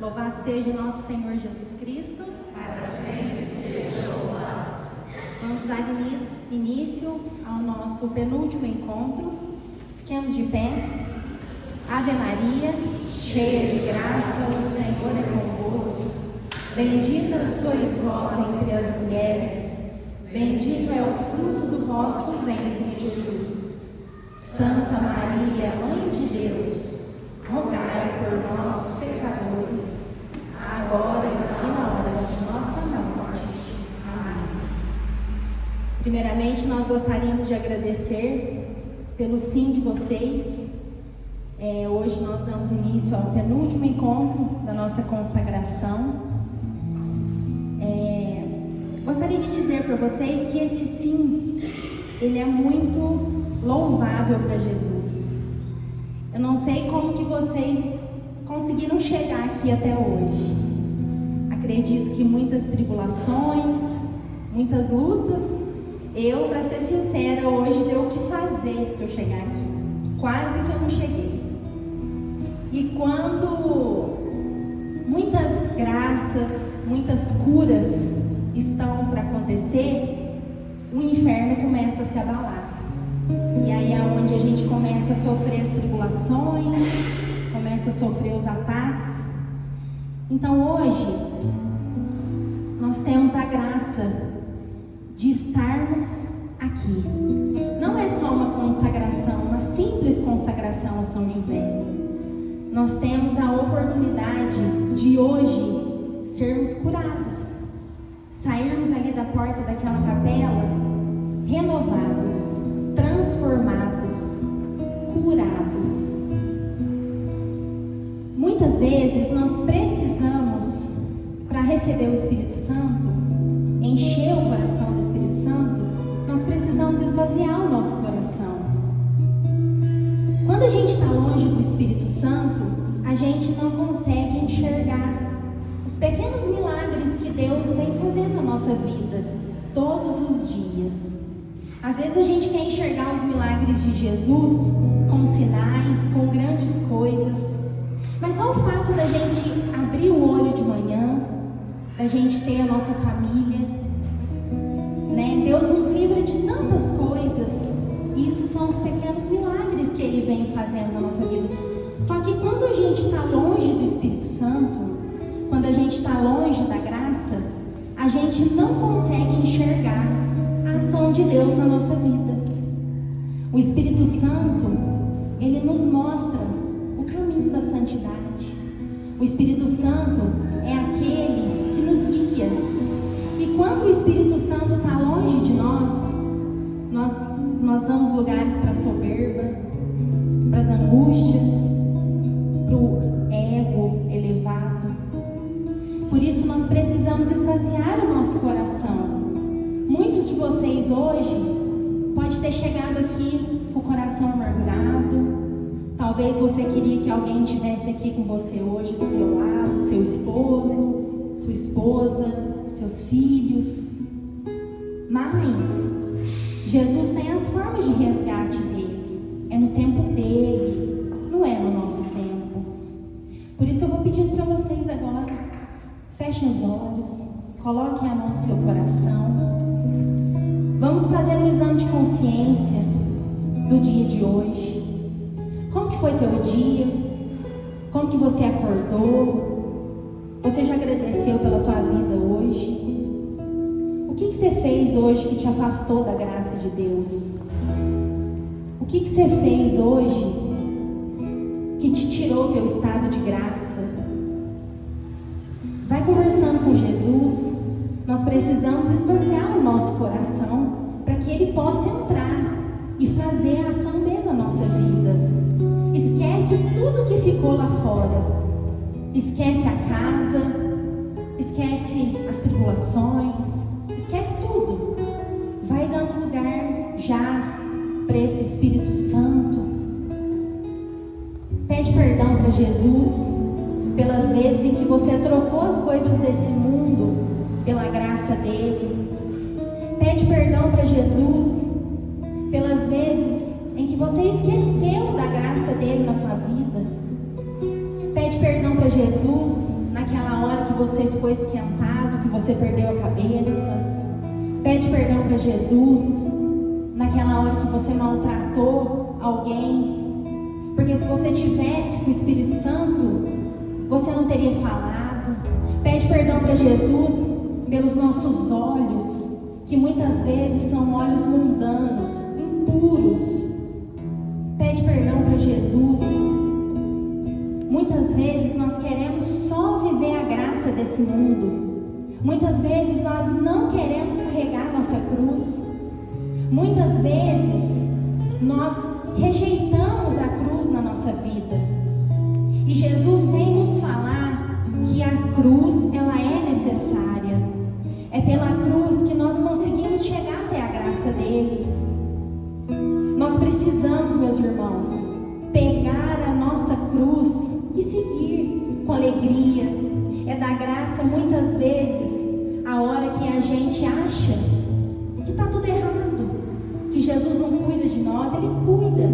Louvado seja nosso Senhor Jesus Cristo. Para sempre seja louvado. Vamos dar início ao nosso penúltimo encontro. Fiquemos de pé. Ave Maria, cheia de graça, o Senhor é convosco. Bendita sois vós entre as mulheres. Bendito é o fruto do vosso ventre, Jesus. Santa Maria, Mãe de Deus, rogai por nós, pecadores, agora e na hora de nossa morte. Amém. Primeiramente, nós gostaríamos de agradecer pelo sim de vocês. Hoje nós damos início ao penúltimo encontro da nossa consagração. Gostaria de dizer para vocês que esse sim, ele é muito louvável para Jesus. Eu não sei como que vocês conseguiram chegar aqui até hoje. Acredito que muitas tribulações, muitas lutas. Eu, para ser sincera, hoje deu o que fazer para eu chegar aqui. Quase que eu não cheguei. E quando muitas graças, muitas curas estão para acontecer, o inferno começa a se abalar. E aí é onde a gente começa a sofrer as tribulações, começa a sofrer os ataques. Então hoje, nós temos a graça de estarmos aqui. Não é só uma consagração, uma simples consagração a São José. Nós temos a oportunidade de hoje sermos curados. Sairmos ali da porta daquela capela renovados, transformados, curados. Muitas vezes nós precisamos, para receber o Espírito Santo, encher o coração do Espírito Santo, nós precisamos esvaziar o nosso coração. Quando a gente está longe do Espírito Santo, a gente não consegue enxergar os pequenos milagres que Deus vem fazendo na nossa vida, todos os dias. Às vezes a gente quer enxergar os milagres de Jesus com sinais, com grandes coisas, mas só o fato da gente abrir o olho de manhã, da gente ter a nossa família, né? Deus nos livra de tantas coisas, e isso são os pequenos milagres que Ele vem fazendo na nossa vida. Só que quando a gente está longe do Espírito Santo, quando a gente está longe da graça, a gente não consegue enxergar a ação de Deus na nossa vida. O Espírito Santo, ele nos mostra o caminho da santidade. O Espírito Santo é aquele que nos guia. E quando o Espírito Santo está longe de nós damos lugares para a soberba, para as angústias, para o ego elevado. Por isso nós precisamos esvaziar o nosso coração. Muitos de vocês hoje pode ter chegado aqui com o coração amargurado. Talvez você queria que alguém estivesse aqui com você hoje do seu lado, seu esposo, sua esposa, seus filhos. Mas Jesus tem as formas de resgate dele. É no tempo dele, não é no nosso tempo. Por isso eu vou pedindo para vocês agora, fechem os olhos, coloquem a mão no seu coração. Vamos fazer um exame de consciência do dia de hoje. Como que foi teu dia? Como que você acordou? Você já agradeceu pela tua vida hoje? O que você fez hoje que te afastou da graça de Deus? O que você fez hoje que te tirou do teu estado de graça? Vai conversando com Jesus. Nós precisamos esvaziar o nosso coração para que Ele possa entrar e fazer a ação dele na nossa vida. Esquece tudo que ficou lá fora. Esquece a casa, esquece as tribulações, esquece tudo. Vai dando lugar já para esse Espírito Santo. Pede perdão para Jesus pelas vezes em que você trocou as coisas desse mundo pela graça dele. Pede perdão para Jesus pelas vezes em que você esqueceu da graça dele na tua vida. Pede perdão para Jesus você ficou esquentado, que você perdeu a cabeça. Pede perdão para Jesus naquela hora que você maltratou alguém. Porque se você tivesse com o Espírito Santo, você não teria falado. Pede perdão para Jesus pelos nossos olhos, que muitas vezes são olhos mundanos, impuros. Pede perdão para Jesus. Muitas vezes nós queremos só viver a graça desse mundo. Muitas vezes nós não queremos carregar nossa cruz. Muitas vezes nós rejeitamos a cruz na nossa vida. E Jesus vem nos falar que a cruz, ela é necessária. É pela cruz que nós conseguimos chegar até a graça dele. Nós precisamos, meus irmãos, pegar a nossa cruz e seguir com alegria. É da graça muitas vezes a hora que a gente acha que está tudo errado, que Jesus não cuida de nós. Ele cuida.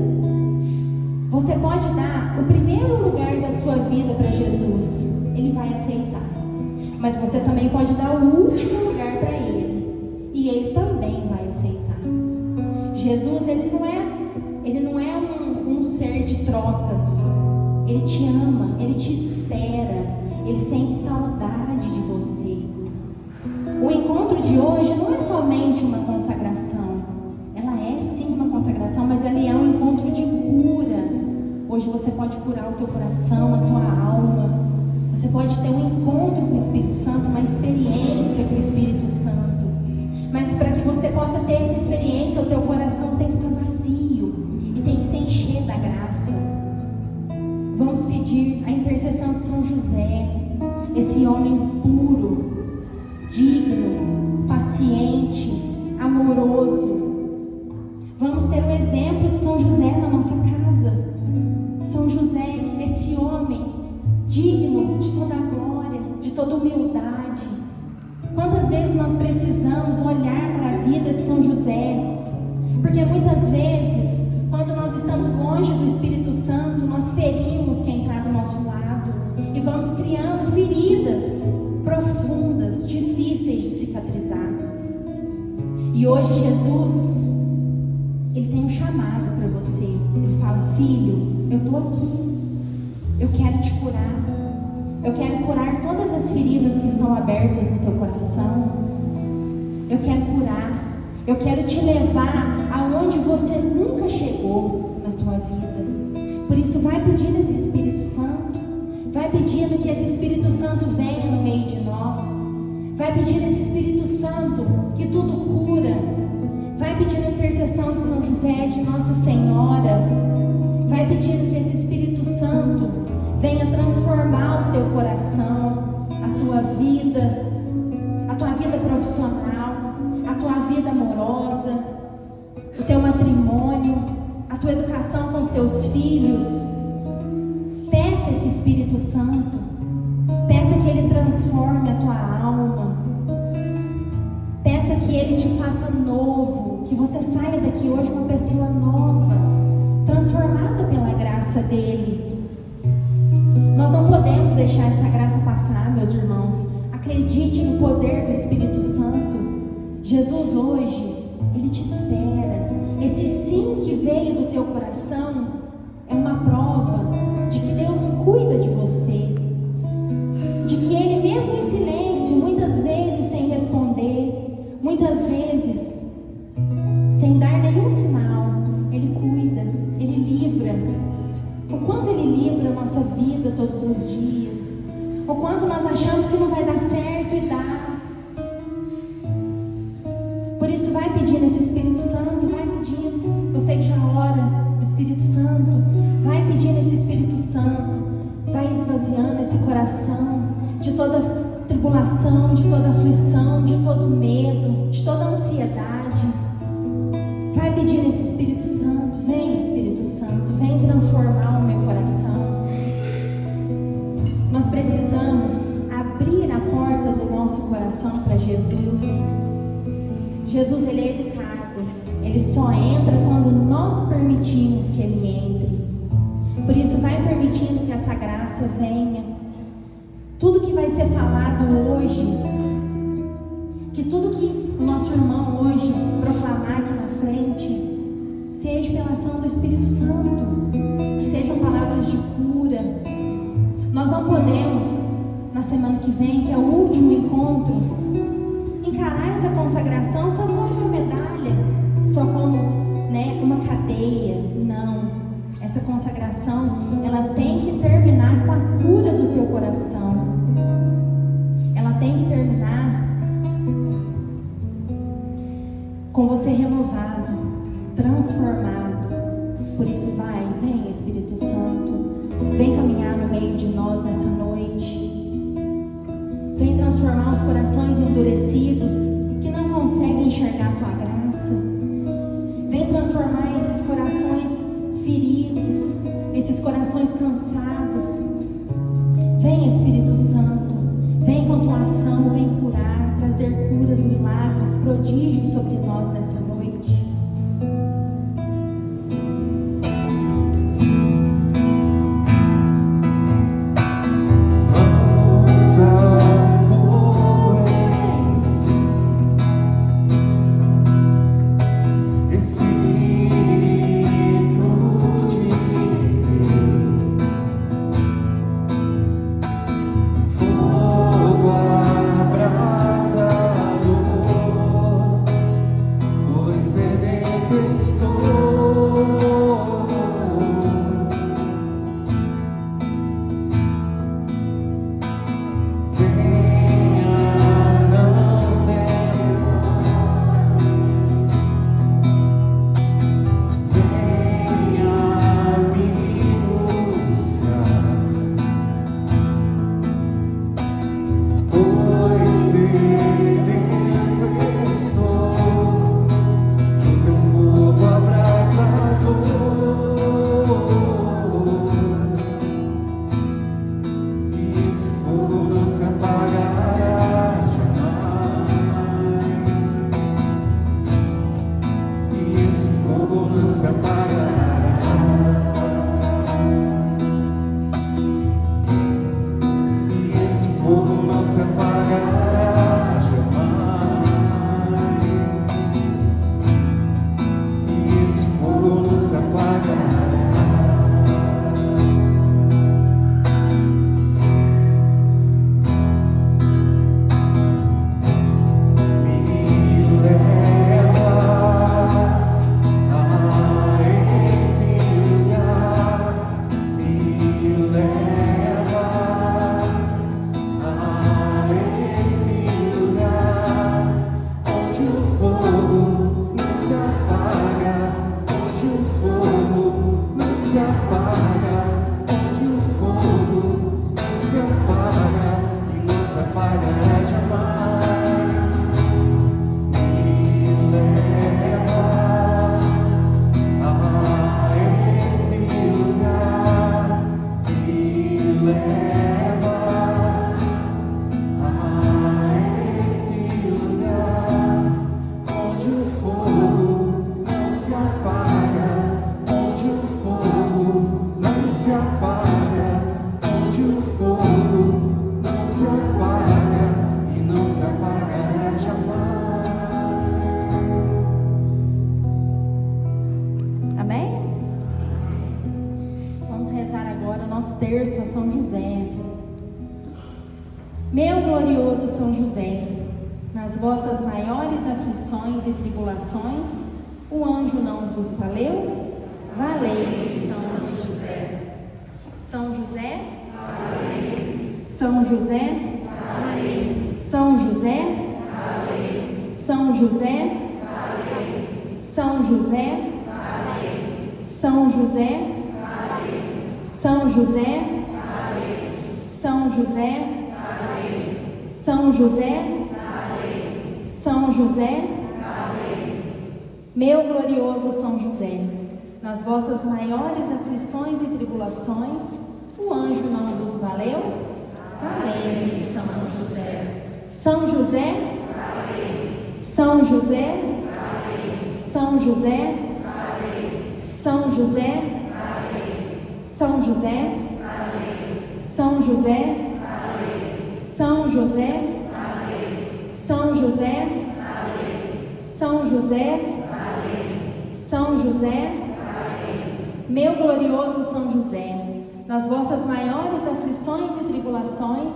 Você pode dar o primeiro lugar da sua vida para Jesus, ele vai aceitar. Mas você também pode dar o último lugar para ele, e ele também vai aceitar. Jesus, ele não é um ser de trocas. Ele te ama, ele te espera, ele sente saudade de você. O encontro de hoje não é somente uma consagração. Ela é sim uma consagração, mas ela é um encontro de cura. Hoje você pode curar o teu coração, a tua alma. Você pode ter um encontro com o Espírito Santo, uma experiência com o Espírito Santo. Mas para que você possa ter essa experiência, o teu coração tem que estar vazio e tem que se encher da graça. Vamos pedir a intercessão de São José, esse homem puro, digno, paciente, amoroso. Vamos ter o exemplo de São José na nossa casa. São José, esse homem digno de toda a glória, de toda humildade. Quantas vezes nós precisamos olhar para a vida de São José? Porque muitas vezes, quando nós estamos longe do Espírito Santo, nós ferimos quem está do nosso lado e vamos criando feridas profundas, difíceis de cicatrizar. E hoje Jesus, ele tem um chamado para você. Ele fala: filho, eu estou aqui. Eu quero te curar. Eu quero curar todas as feridas que estão abertas no teu coração. Eu quero curar. Eu quero te levar aonde você nunca chegou na tua vida. Por isso, vai pedindo esse Espírito Santo. Vai pedindo que esse Espírito Santo venha no meio de nós. Vai pedindo esse Espírito Santo que tudo cura. Vai pedindo a intercessão de São José, de Nossa Senhora. Vai pedindo que esse Espírito Santo venha transformar o teu coração, a tua vida profissional, a tua vida amorosa, o teu matrimônio, a tua educação com os teus filhos. Peça esse Espírito Santo, peça que ele transforme a tua alma, peça que ele te faça novo, que você saia daqui hoje uma pessoa nova, transformada pela graça dele. Nós não podemos deixar essa graça passar, meus irmãos. Acredite no poder do Espírito Santo. Jesus hoje, ele te espera. Esse sim que veio do teu coração é uma prova de que Deus cuida de você, de que ele mesmo em silêncio, muitas vezes sem responder, muitas vezes sem dar nenhum sinal, ele cuida, ele livra. O quanto ele livra a nossa vida todos os dias. O quanto nós achamos que não vai dar certo e dá. Por isso vai pedindo esse Espírito Santo, vai pedindo. Eu sei que já ora o Espírito Santo. Vai pedindo esse Espírito Santo. Vai esvaziando esse coração de toda tribulação, de toda aflição, de todo medo, de toda ansiedade. Vai pedindo esse Espírito Santo. Vem, Espírito Santo, vem transformar o meu coração. Nós precisamos abrir a porta do nosso coração para Jesus. Jesus, ele é educado. Ele só entra quando nós permitimos que ele entre. Por isso, vai permitindo que essa graça venha. Tudo que vai ser falado hoje, que tudo que o nosso irmão hoje proclamar aqui na frente, seja pela ação do Espírito Santo, que sejam palavras de cura. Nós não podemos, na semana que vem, que é o último encontro, encarar essa consagração só como uma medalha, só como uma cadeia. Não. Essa consagração, ela tem que terminar com a cura do teu coração. Ela tem que terminar com você renovado, transformado. Por isso vem Espírito Santo, vem caminhar no meio de nós nessa noite. Vem transformar os corações endurecidos que não conseguem enxergar a tua graça. Vem transformar esses corações feridos, esses corações cansados. Vem Espírito Santo, vem com tua ação, vem curar, trazer curas, milagres, prodígios sobre nós nessa noite. Terço a São José. Meu glorioso São José, nas vossas maiores aflições e tribulações, o anjo não vos valeu? Valei-vos, São José. São José? Valei. São José? Valei. São José? Valei. São José? Valei. São José? Valei. São José? São José, São José, São José, São José, meu glorioso São José, nas vossas maiores aflições e tribulações, o anjo não vos valeu? Valei, São José. São José, São José, São José, São José, São José, São José, São José, São José, São José, meu glorioso São José, nas vossas maiores aflições e tribulações,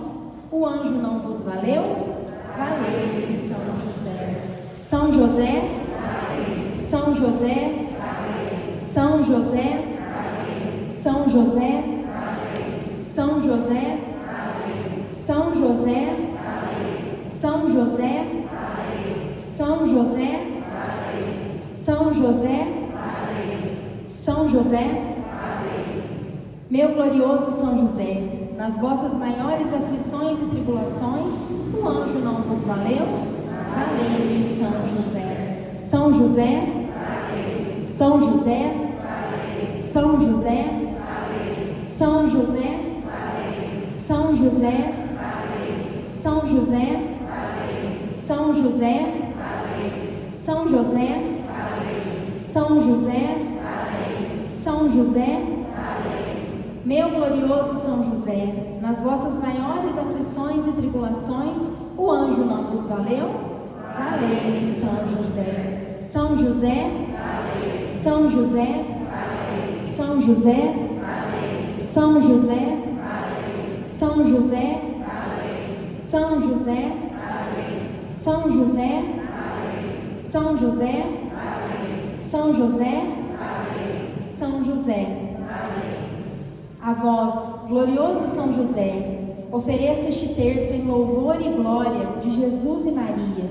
o anjo não vos valeu? Valeu-me, São José. São José, São José, São José, São José, São José, São José, São José, São José, São José, São José, meu glorioso São José, nas vossas maiores aflições e tribulações, o anjo não vos valeu? Valeu-me, São José. São José, São José, São José, São José, São José, São José, São José, São José, São José, São José, meu glorioso São José, nas vossas maiores aflições e tribulações, o anjo não vos valeu? Valeu-me, São José. São José, São José, São José, São José, São José, São José, São José, São José, São José, São José. A vós, glorioso São José, ofereço este terço em louvor e glória de Jesus e Maria,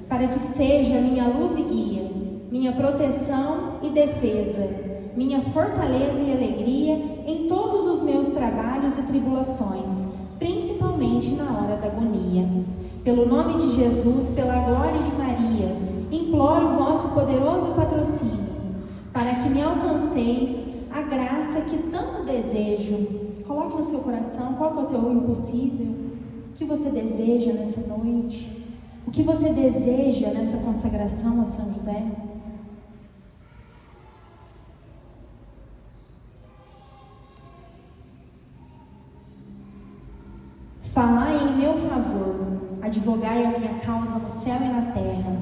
para que seja minha luz e guia, minha proteção e defesa, minha fortaleza e alegria em todos os meus trabalhos e tribulações, principalmente na hora da agonia. Pelo nome de Jesus, pela glória de Maria, imploro o vosso poderoso patrocínio, para que me alcanceis a graça que tanto desejo. Coloque no seu coração qual é o teu impossível, o que você deseja nessa noite, o que você deseja nessa consagração a São José. Falai em meu favor, advogai a minha causa no céu e na terra,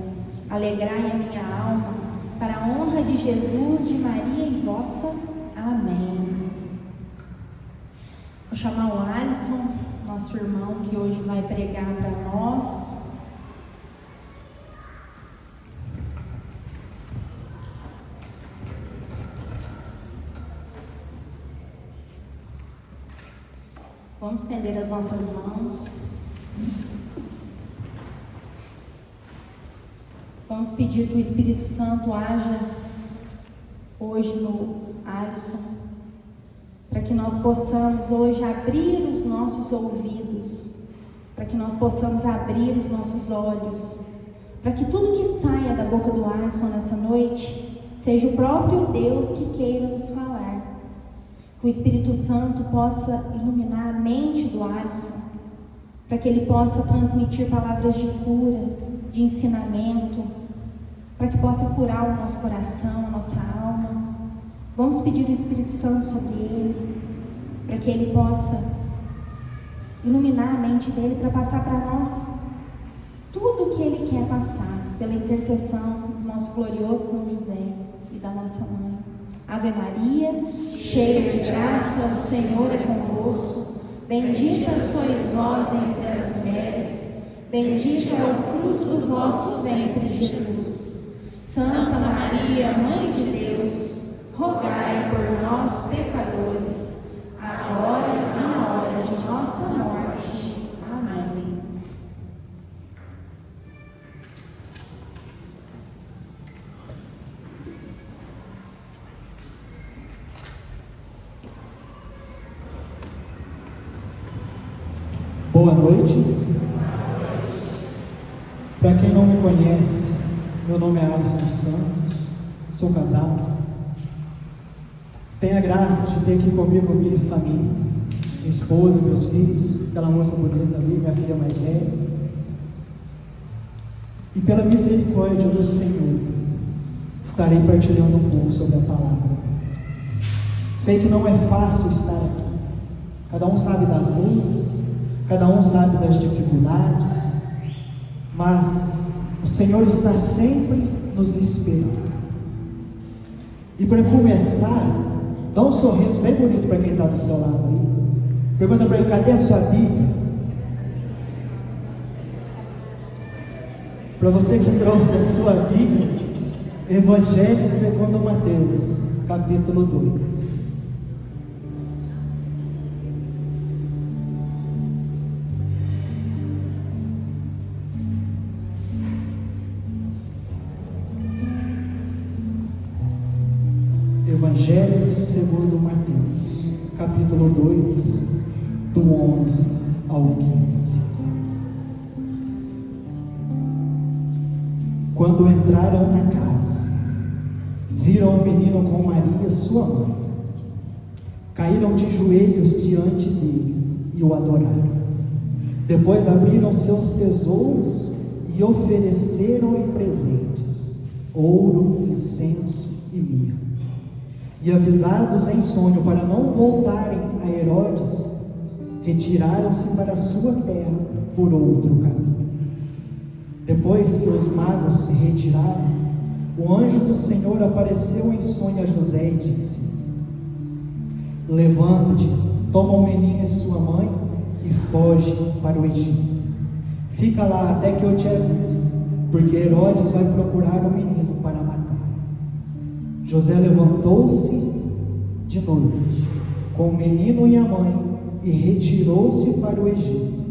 alegrai a minha alma, para a honra de Jesus, de Maria e vossa. Amém. Vou chamar o Alisson, nosso irmão, que hoje vai pregar para nós. Vamos estender as nossas mãos. Vamos pedir que o Espírito Santo haja hoje no Alisson, para que nós possamos hoje abrir os nossos ouvidos, para que nós possamos abrir os nossos olhos, para que tudo que saia da boca do Alisson nessa noite seja o próprio Deus que queira nos falar. Que o Espírito Santo possa iluminar a mente do Alisson, para que ele possa transmitir palavras de cura, de ensinamento, para que possa curar o nosso coração, a nossa alma. Vamos pedir o Espírito Santo sobre ele, para que ele possa iluminar a mente dele, para passar para nós tudo o que ele quer passar, pela intercessão do nosso glorioso São José e da nossa mãe. Ave Maria, cheia de graça, o Senhor é convosco. Bendita sois vós entre as mulheres, bendito é o fruto do vosso ventre, Jesus. Santa Maria, Mãe de Deus, rogai por nós, pecadores, agora e na hora de nossa morte. Amém. Boa noite. Para quem não me conhece, meu nome é Alisson Santos, sou casado. Tenho a graça de ter aqui comigo minha família, minha esposa, meus filhos, aquela moça bonita ali, minha filha mais velha. E pela misericórdia do Senhor, estarei partilhando um pouco sobre a palavra. Sei que não é fácil estar aqui. Cada um sabe das lutas, cada um sabe das dificuldades, mas o Senhor está sempre nos esperando. E para começar, dá um sorriso bem bonito para quem está do seu lado aí. Pergunta para ele: cadê a sua Bíblia? Para você que trouxe a sua Bíblia, Evangelho segundo Mateus, capítulo 2. Evangelho segundo Mateus, capítulo 2, do 11 ao 15. Quando entraram na casa, viram o menino com Maria, sua mãe. Caíram de joelhos diante dele e o adoraram. Depois abriram seus tesouros e ofereceram-lhe presentes: ouro, incenso e mirra. E avisados em sonho para não voltarem a Herodes, retiraram-se para a sua terra por outro caminho. Depois que os magos se retiraram, o anjo do Senhor apareceu em sonho a José e disse: levanta-te, toma o menino e sua mãe e foge para o Egito. Fica lá até que eu te avise, porque Herodes vai procurar o menino para matá-lo. José levantou-se de noite com o menino e a mãe e retirou-se para o Egito,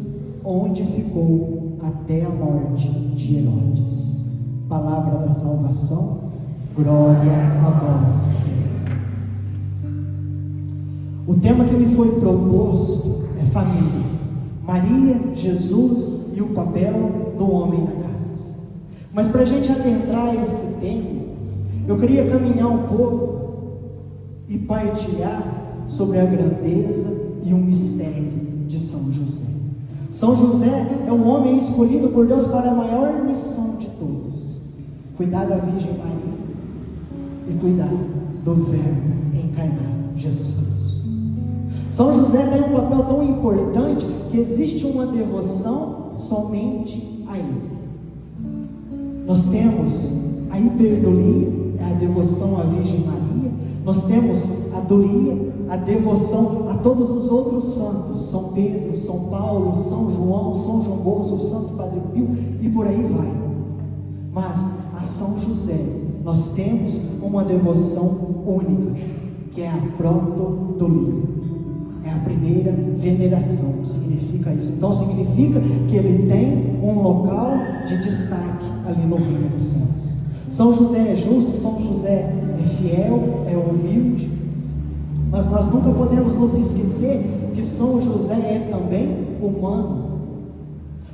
onde ficou até a morte de Herodes. Palavra da salvação, glória a vós, Senhor. O tema que me foi proposto é família. Maria, Jesus e o papel do homem na casa. Mas para a gente adentrar esse tema, eu queria caminhar um pouco e partilhar sobre a grandeza e o mistério de São José. São José é um homem escolhido por Deus para a maior missão de todos: cuidar da Virgem Maria e cuidar do Verbo encarnado, Jesus Cristo. São José tem um papel tão importante que existe uma devoção somente a ele. Nós temos a hiperdolia, é a devoção à Virgem Maria. Nós temos a dolia, a devoção a todos os outros santos: São Pedro, São Paulo, São João, São João Bosco, Santo Padre Pio, e por aí vai. Mas a São José nós temos uma devoção única, que é a protodolia, é a primeira veneração. Significa isso. Então significa que ele tem um local de destaque ali no reino dos céus. São José é justo, São José é fiel, é humilde, mas nós nunca podemos nos esquecer que São José é também humano.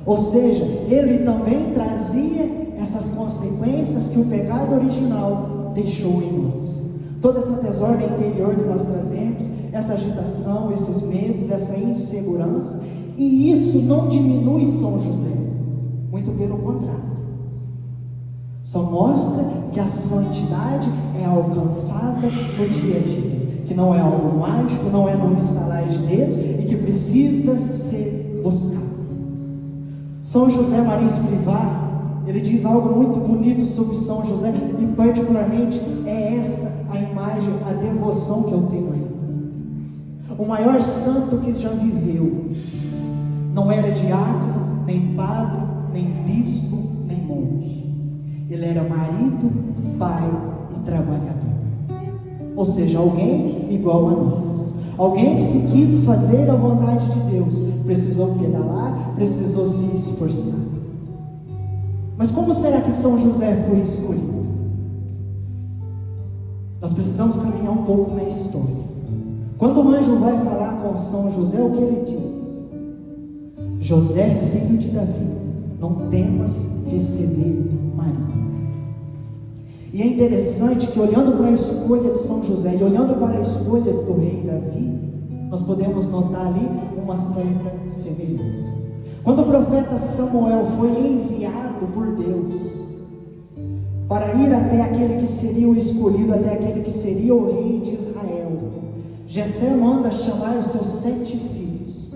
Ou seja, ele também trazia essas consequências que o pecado original deixou em nós. Toda essa desordem interior que nós trazemos, essa agitação, esses medos, essa insegurança, e isso não diminui São José, muito pelo contrário. Só mostra que a santidade é alcançada no dia a dia, que não é algo mágico, não é num estalar de dedos e que precisa ser buscado. São José Maria Escrivá, ele diz algo muito bonito sobre São José, e particularmente é essa a imagem, a devoção que eu tenho a ele. O maior santo que já viveu não era diácono, nem padre, nem bispo, nem monge. Ele era marido, pai e trabalhador. Ou seja, alguém igual a nós. Alguém que se quis fazer a vontade de Deus, precisou pedalar, precisou se esforçar. Mas como será que São José foi escolhido? Nós precisamos caminhar um pouco na história. Quando o anjo vai falar com São José, o que ele diz? José, filho de Davi, não temas receber Maria. E é interessante que, olhando para a escolha de São José e olhando para a escolha do rei Davi, nós podemos notar ali uma certa semelhança. Quando o profeta Samuel foi enviado por Deus para ir até aquele que seria o escolhido, até aquele que seria o rei de Israel, Jessé manda chamar os seus 7 filhos,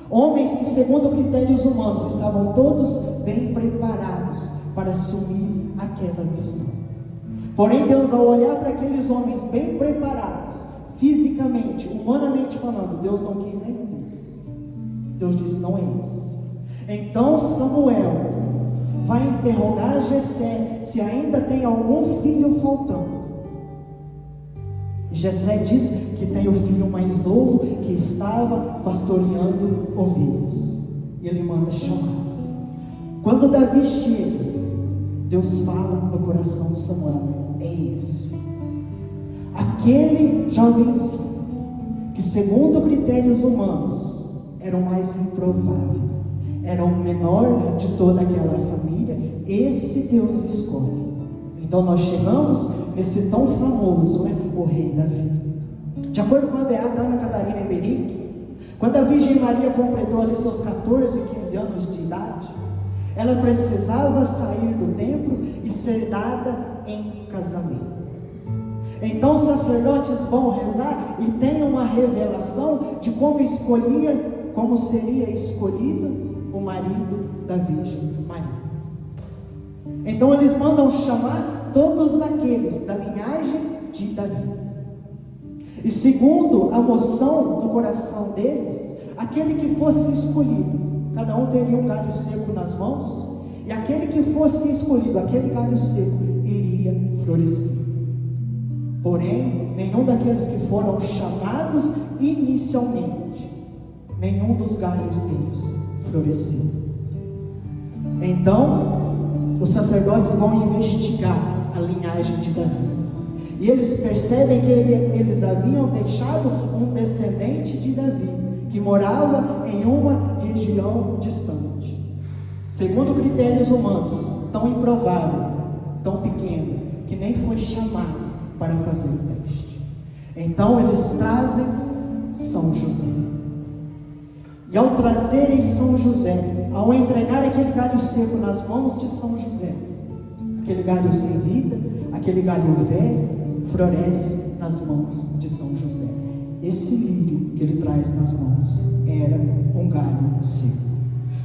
homens que, segundo critérios humanos, estavam todos bem preparados para assumir aquela missão. Porém, Deus, ao olhar para aqueles homens bem preparados, fisicamente, humanamente falando, Deus não quis nenhum deles. Deus disse: não é esse. Então Samuel vai interrogar Jessé se ainda tem algum filho faltando. Jessé diz que tem o filho mais novo que estava pastoreando ovelhas. E ele manda chamar. Quando Davi chega, Deus fala no coração de Samuel: é esse. Aquele jovenzinho que, segundo critérios humanos, era o mais improvável, era o menor de toda aquela família, esse Deus escolhe. Então nós chegamos nesse tão famoso, o rei Davi. De acordo com a beata Ana Catarina Emerick, quando a Virgem Maria completou ali seus 14, 15 anos de idade, ela precisava sair do templo e ser dada em casamento. Então os sacerdotes vão rezar e tem uma revelação de como seria escolhido o marido da Virgem Maria. Então eles mandam chamar todos aqueles da linhagem de Davi. E segundo a moção no coração deles, aquele que fosse escolhido, cada um teria um galho seco nas mãos, e aquele que fosse escolhido, aquele galho seco, iria florescer. Porém, nenhum daqueles que foram chamados inicialmente, nenhum dos galhos deles floresceu. Então, os sacerdotes vão investigar a linhagem de Davi. E eles percebem que eles haviam deixado um descendente de Davi, que morava em uma região distante. Segundo critérios humanos, tão improvável, tão pequeno, que nem foi chamado para fazer o teste. Então eles trazem São José. E ao trazerem São José, ao entregar aquele galho seco nas mãos de São José, aquele galho sem vida, aquele galho velho, floresce nas mãos de São José. Esse lírio que ele traz nas mãos era um galho seco,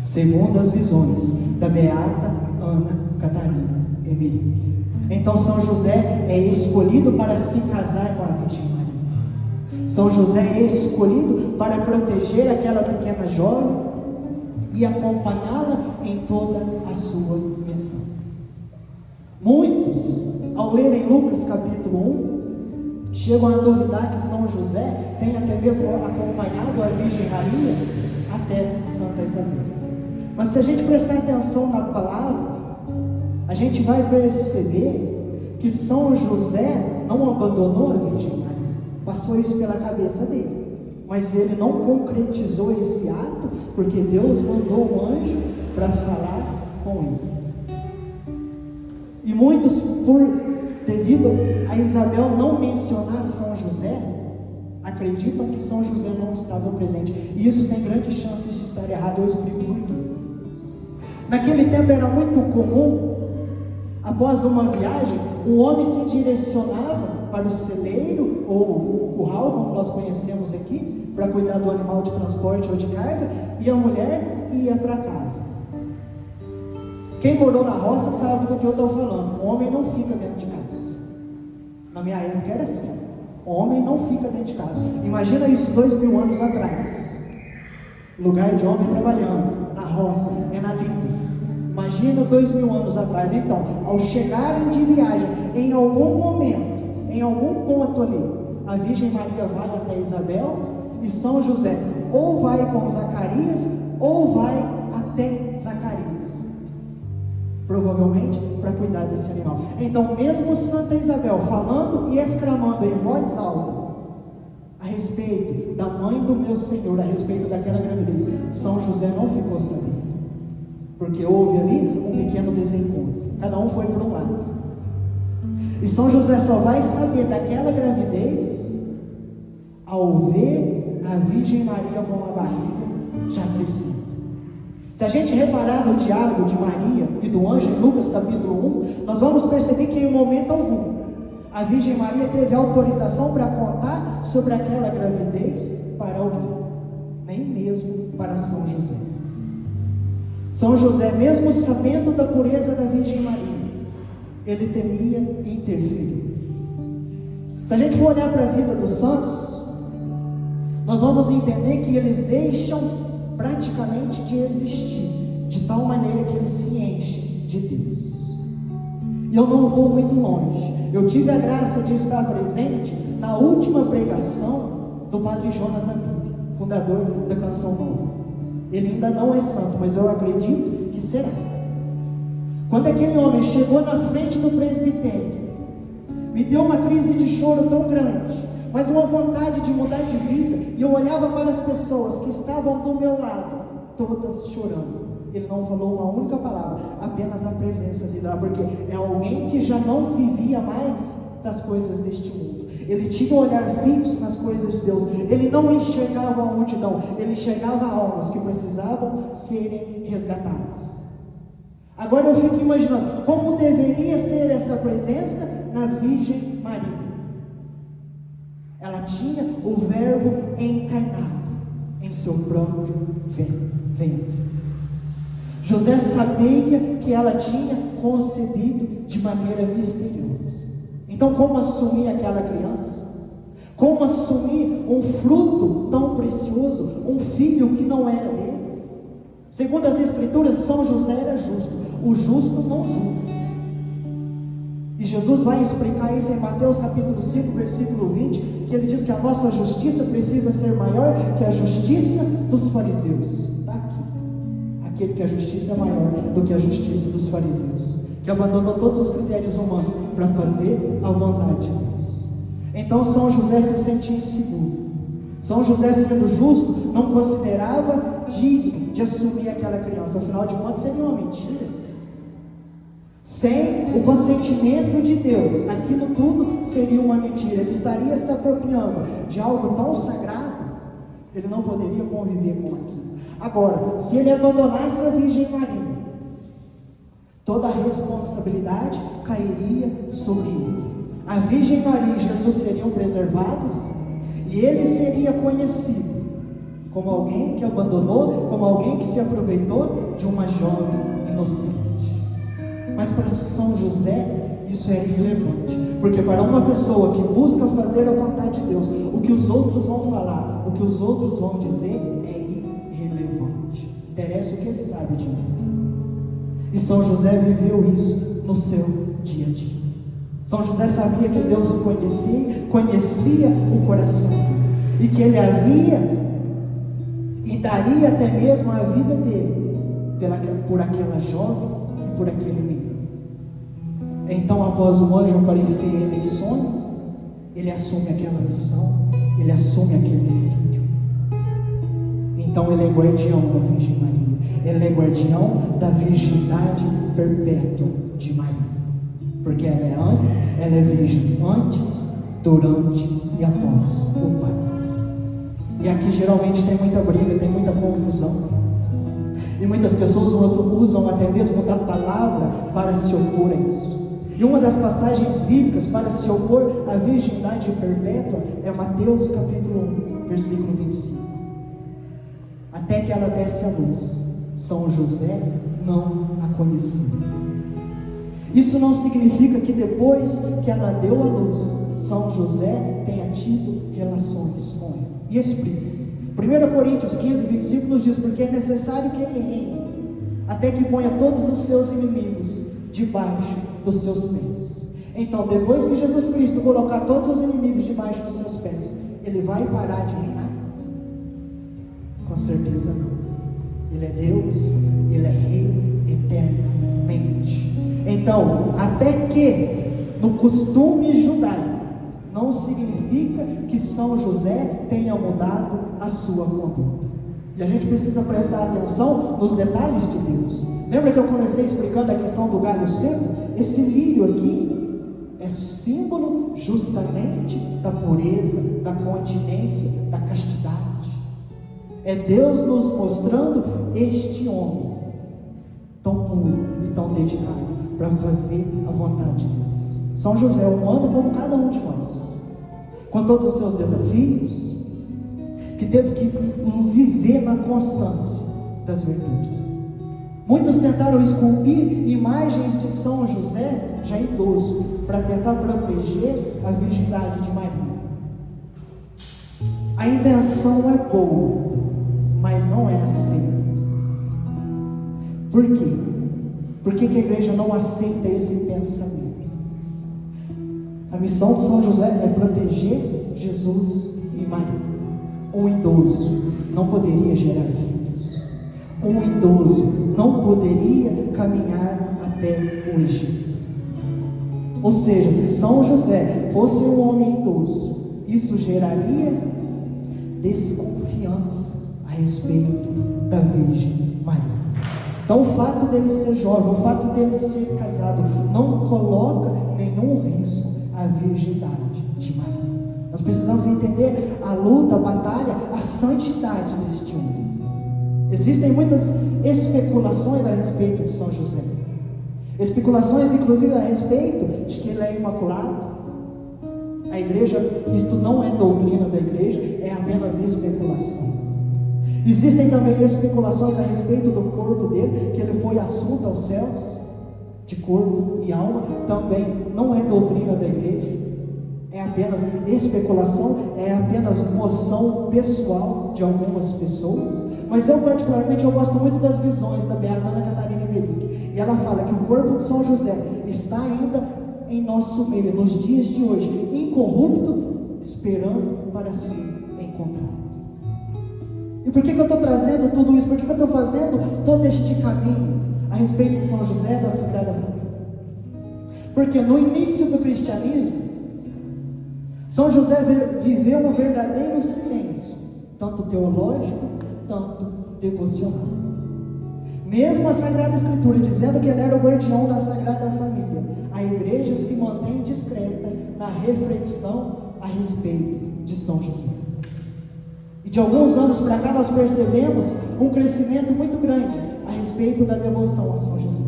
segundo as visões da beata Ana Catarina Emerick. Então São José é escolhido para se casar com a Virgem Maria. São José é escolhido para proteger aquela pequena jovem e acompanhá-la em toda a sua missão. Muitos, ao lerem Lucas capítulo 1, chegam a duvidar que São José tem até mesmo acompanhado a Virgem Maria até Santa Isabel. Mas se a gente prestar atenção na palavra, a gente vai perceber que São José não abandonou a Virgem Maria. Passou isso pela cabeça dele, mas ele não concretizou esse ato, porque Deus mandou um anjo para falar com ele. E muitos, devido a Isabel não mencionar São José, acreditam que São José não estava presente. E isso tem grandes chances de estar errado. Eu explico por quê. Naquele tempo era muito comum, após uma viagem, o homem se direcionava para o celeiro ou o curral, como nós conhecemos aqui, para cuidar do animal de transporte ou de carga, e a mulher ia para casa. Quem morou na roça sabe do que eu estou falando. O homem não fica dentro de casa. Na minha época era assim. O homem não fica dentro de casa. Imagina isso 2000 anos atrás. Lugar de homem trabalhando na roça, é na lida. Imagina 2000 anos atrás. Então, ao chegarem de viagem, em algum momento, em algum ponto ali, a Virgem Maria vai até Isabel e São José ou vai com Zacarias ou vai até Zacarias, provavelmente para cuidar desse animal. Então, mesmo Santa Isabel falando e exclamando em voz alta a respeito da mãe do meu Senhor, a respeito daquela gravidez, São José não ficou sabendo, porque houve ali um pequeno desencontro, cada um foi para um lado. E São José só vai saber daquela gravidez ao ver a Virgem Maria com a barriga já crescida. Se a gente reparar no diálogo de Maria e do anjo em Lucas capítulo 1, nós vamos perceber que em momento algum a Virgem Maria teve autorização para contar sobre aquela gravidez para alguém, nem mesmo para São José. São José, mesmo sabendo da pureza da Virgem Maria, ele temia interferir. Se a gente for olhar para a vida dos santos, nós vamos entender que eles deixam praticamente de existir, de tal maneira que eles se enchem de Deus. E eu não vou muito longe. Eu tive a graça de estar presente na última pregação do Padre Jonas Abib, fundador da Canção Nova. Ele ainda não é santo, mas eu acredito que será. Quando aquele homem chegou na frente do presbitério, me deu uma crise de choro tão grande, mas uma vontade de mudar de vida, e eu olhava para as pessoas que estavam do meu lado, todas chorando. Ele não falou uma única palavra, apenas a presença dele lá, porque é alguém que já não vivia mais das coisas deste mundo. Ele tinha um olhar fixo nas coisas de Deus. Ele não enxergava a multidão, ele enxergava almas que precisavam serem resgatadas. Agora eu fico imaginando como deveria ser essa presença na Virgem Maria. Ela tinha o Verbo encarnado em seu próprio ventre. José sabia que ela tinha concebido de maneira misteriosa. Então, como assumir aquela criança? Como assumir um fruto tão precioso, um filho que não era dele? Segundo as Escrituras, São José era justo. O justo não julga. E Jesus vai explicar isso em Mateus capítulo 5, versículo 20, que ele diz que a nossa justiça precisa ser maior que a justiça dos fariseus. Está aqui. Aquele que a justiça é maior do que a justiça dos fariseus, que abandonou todos os critérios humanos para fazer a vontade de Deus. Então São José se sentia inseguro. São José, sendo justo, não considerava digno de assumir aquela criança. Afinal de contas, seria uma mentira. Sem o consentimento de Deus, aquilo tudo seria uma mentira. Ele estaria se apropriando de algo tão sagrado, ele não poderia conviver com aquilo. Agora, se ele abandonasse a Virgem Maria, toda a responsabilidade cairia sobre ele. A Virgem Maria e Jesus seriam preservados, e ele seria conhecido como alguém que abandonou, como alguém que se aproveitou de uma jovem inocente. Mas para São José isso era irrelevante, porque para uma pessoa que busca fazer a vontade de Deus, o que os outros vão falar, o que os outros vão dizer é irrelevante. Interessa o que ele sabe de mim. E São José viveu isso no seu dia a dia. São José sabia que Deus conhecia o coração, e que ele havia e daria até mesmo a vida dele por aquela jovem e por aquele menino. Então, após o anjo aparecer ele em sonho, ele assume aquela missão, ele assume aquele filho. Então ele é guardião da Virgem Maria, ele é guardião da virgindade perpétua de Maria, porque ela é virgem antes, durante e após o Pai. E aqui geralmente tem muita briga, tem muita confusão, e muitas pessoas usam até mesmo da palavra para se opor a isso. E uma das passagens bíblicas para se opor à virgindade perpétua é Mateus capítulo 1, versículo 25. Até que ela desse à luz, São José não a conhecia. Isso não significa que depois que ela deu à luz, São José tenha tido relações com ela. E explica. 1 Coríntios 15, 25 nos diz: porque é necessário que ele reine, até que ponha todos os seus inimigos debaixo dos seus pés. Então, depois que Jesus Cristo colocar todos os inimigos debaixo dos seus pés, ele vai parar de reinar? Com certeza não. Ele é Deus, ele é Rei eternamente. Então, até que no costume judaico, não significa que São José tenha mudado a sua conduta. E a gente precisa prestar atenção nos detalhes de Deus. Lembra que eu comecei explicando a questão do galho seco? Esse lírio aqui é símbolo justamente da pureza, da continência, da castidade. É Deus nos mostrando este homem tão puro e tão dedicado para fazer a vontade de Deus. São José é humano como cada um de nós, com todos os seus desafios, que teve que viver na constância das virtudes. Muitos tentaram esculpir imagens de São José, já idoso, para tentar proteger a virgindade de Maria. A intenção é boa, mas não é aceita. Por quê? Por que a igreja não aceita esse pensamento? A missão de São José é proteger Jesus e Maria. Um idoso não poderia gerar filhos. Um idoso não poderia caminhar até o Egito. Ou seja, se São José fosse um homem idoso, isso geraria desconfiança a respeito da Virgem Maria. Então o fato dele ser jovem, o fato dele ser casado, não coloca nenhum risco à virgindade de Maria. Nós precisamos entender a luta, a batalha, a santidade deste homem. Existem muitas especulações a respeito de São José. Especulações inclusive a respeito de que ele é imaculado. A igreja, isto não é doutrina da igreja, é apenas especulação. Existem também especulações a respeito do corpo dele, que ele foi assunto aos céus, de corpo e alma, também não é doutrina da igreja, é apenas especulação, é apenas noção pessoal de algumas pessoas. Mas eu particularmente gosto muito das visões da Beata Ana Catarina Emmerich, e ela fala que o corpo de São José está ainda em nosso meio, nos dias de hoje, incorrupto, esperando para se encontrar. E por que eu estou trazendo tudo isso? Por que eu estou fazendo todo este caminho a respeito de São José da Sagrada Família? Porque no início do cristianismo, São José viveu um verdadeiro silêncio, tanto teológico, tanto devocional. Mesmo a Sagrada Escritura dizendo que ele era o guardião da Sagrada Família, a igreja se mantém discreta na reflexão a respeito de São José. E de alguns anos para cá nós percebemos um crescimento muito grande a respeito da devoção a São José.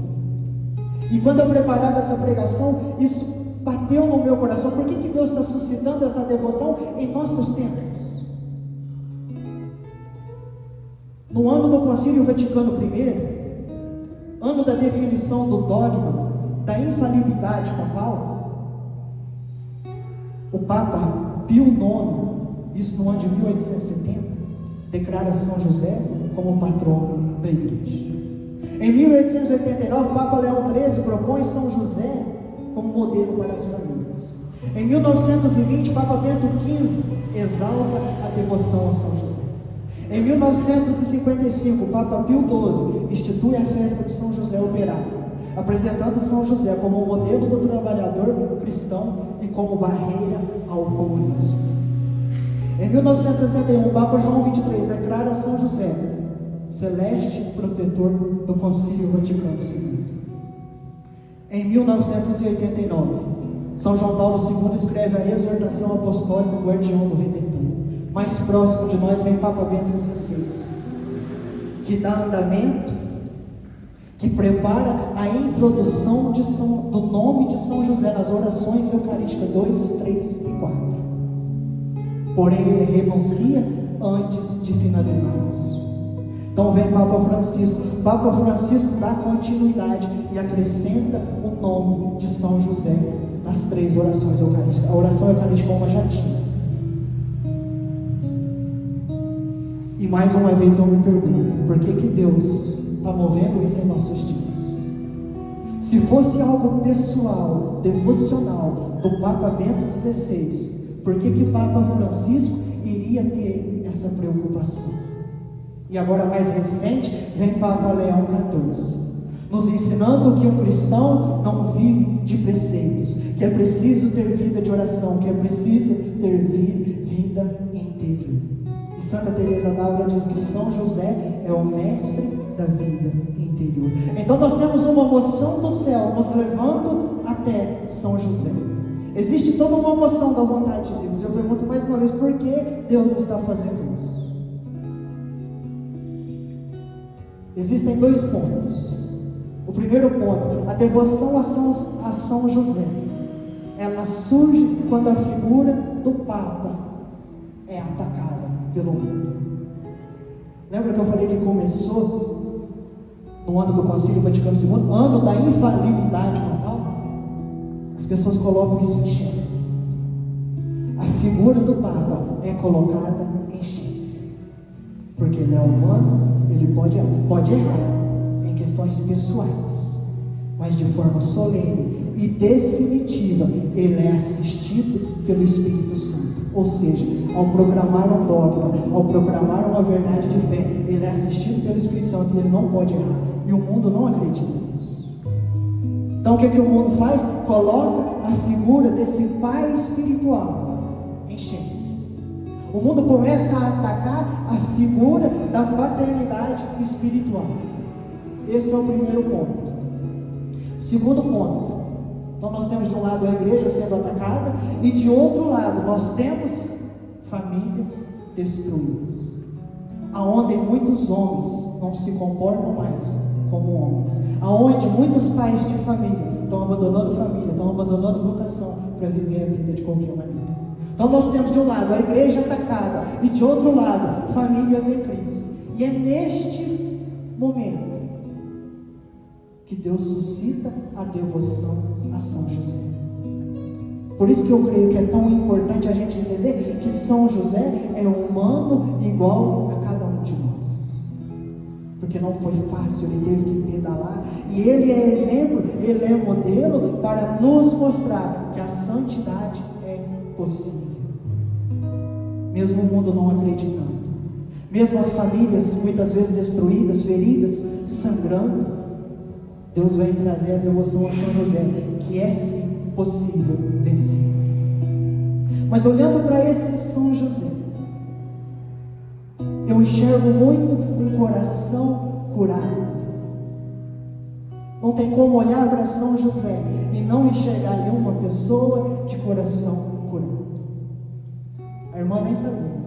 E quando eu preparava essa pregação, isso bateu no meu coração. Por que Deus está suscitando essa devoção em nossos tempos? No ano do Concílio Vaticano I, ano da definição do dogma da infalibilidade papal, o Papa Pio IX, isso no ano de 1870, declara São José como patrono da igreja. Em 1889, o Papa Leão XIII propõe São José como modelo para as famílias. Em 1920, Papa Bento XV exalta a devoção a São José. Em 1955, o Papa Pio XII institui a festa de São José Operário, apresentando São José como modelo do trabalhador cristão e como barreira ao comunismo. Em 1961, o Papa João XXIII declara São José celeste protetor do Concílio Vaticano II. Em 1989, São João Paulo II escreve a exortação apostólica guardião do Redentor. Mais próximo de nós vem Papa Bento XVI, que dá andamento, que prepara a introdução do nome de São José nas orações eucarísticas 2, 3 e 4. Porém, ele renuncia antes de finalizarmos. Então vem Papa Francisco. Papa Francisco dá continuidade e acrescenta o nome de São José nas 3 orações eucarísticas. A oração eucarística uma já tinha. E mais uma vez eu me pergunto, por que Deus está movendo isso em nossos dias? Se fosse algo pessoal, devocional do Papa Bento XVI, por que Papa Francisco iria ter essa preocupação? E agora mais recente, vem Papa Leão XIV, nos ensinando que um cristão não vive de preceitos, que é preciso ter vida de oração, que é preciso ter vida interior. E Santa Teresa d'Ávila diz que São José é o mestre da vida interior. Então nós temos uma moção do céu nos levando até São José. Existe toda uma moção da vontade de Deus. Eu pergunto mais uma vez, por que Deus está fazendo isso? Existem 2 pontos. O primeiro ponto, a devoção a São José, ela surge quando a figura do Papa é atacada pelo mundo. Lembra que eu falei que começou no ano do Concílio Vaticano II, ano da infalibilidade papal, as pessoas colocam isso em xeque. A figura do Papa é colocada em xeque, porque ele é humano, ele pode errar em questões pessoais, mas de forma solene e definitiva, ele é assistido pelo Espírito Santo. Ou seja, ao proclamar um dogma, ao proclamar uma verdade de fé, ele é assistido pelo Espírito Santo e ele não pode errar. E o mundo não acredita nisso. Então o que o mundo faz? Coloca a figura desse pai espiritual em xeque. O mundo começa a atacar a figura da paternidade espiritual. Esse é o primeiro ponto. Segundo ponto. Então nós temos de um lado a igreja sendo atacada e de outro lado nós temos famílias destruídas, aonde muitos homens não se comportam mais como homens, aonde muitos pais de família estão abandonando família, estão abandonando vocação para viver a vida de qualquer maneira. Então nós temos de um lado a igreja atacada e de outro lado famílias em crise. E é neste momento que Deus suscita a devoção a São José. Por isso que eu creio que é tão importante a gente entender que São José é humano igual a cada um de nós. Porque não foi fácil, ele teve que pedalar. E ele é exemplo, ele é modelo para nos mostrar que a santidade é possível. Mesmo o mundo não acreditando. Mesmo as famílias muitas vezes destruídas, feridas, sangrando, Deus vai trazer a devoção a São José, que é sim possível vencer. Mas olhando para esse São José, eu enxergo muito um coração curado. Não tem como olhar para São José e não enxergar ali uma pessoa de coração curado. A irmã nem sabia,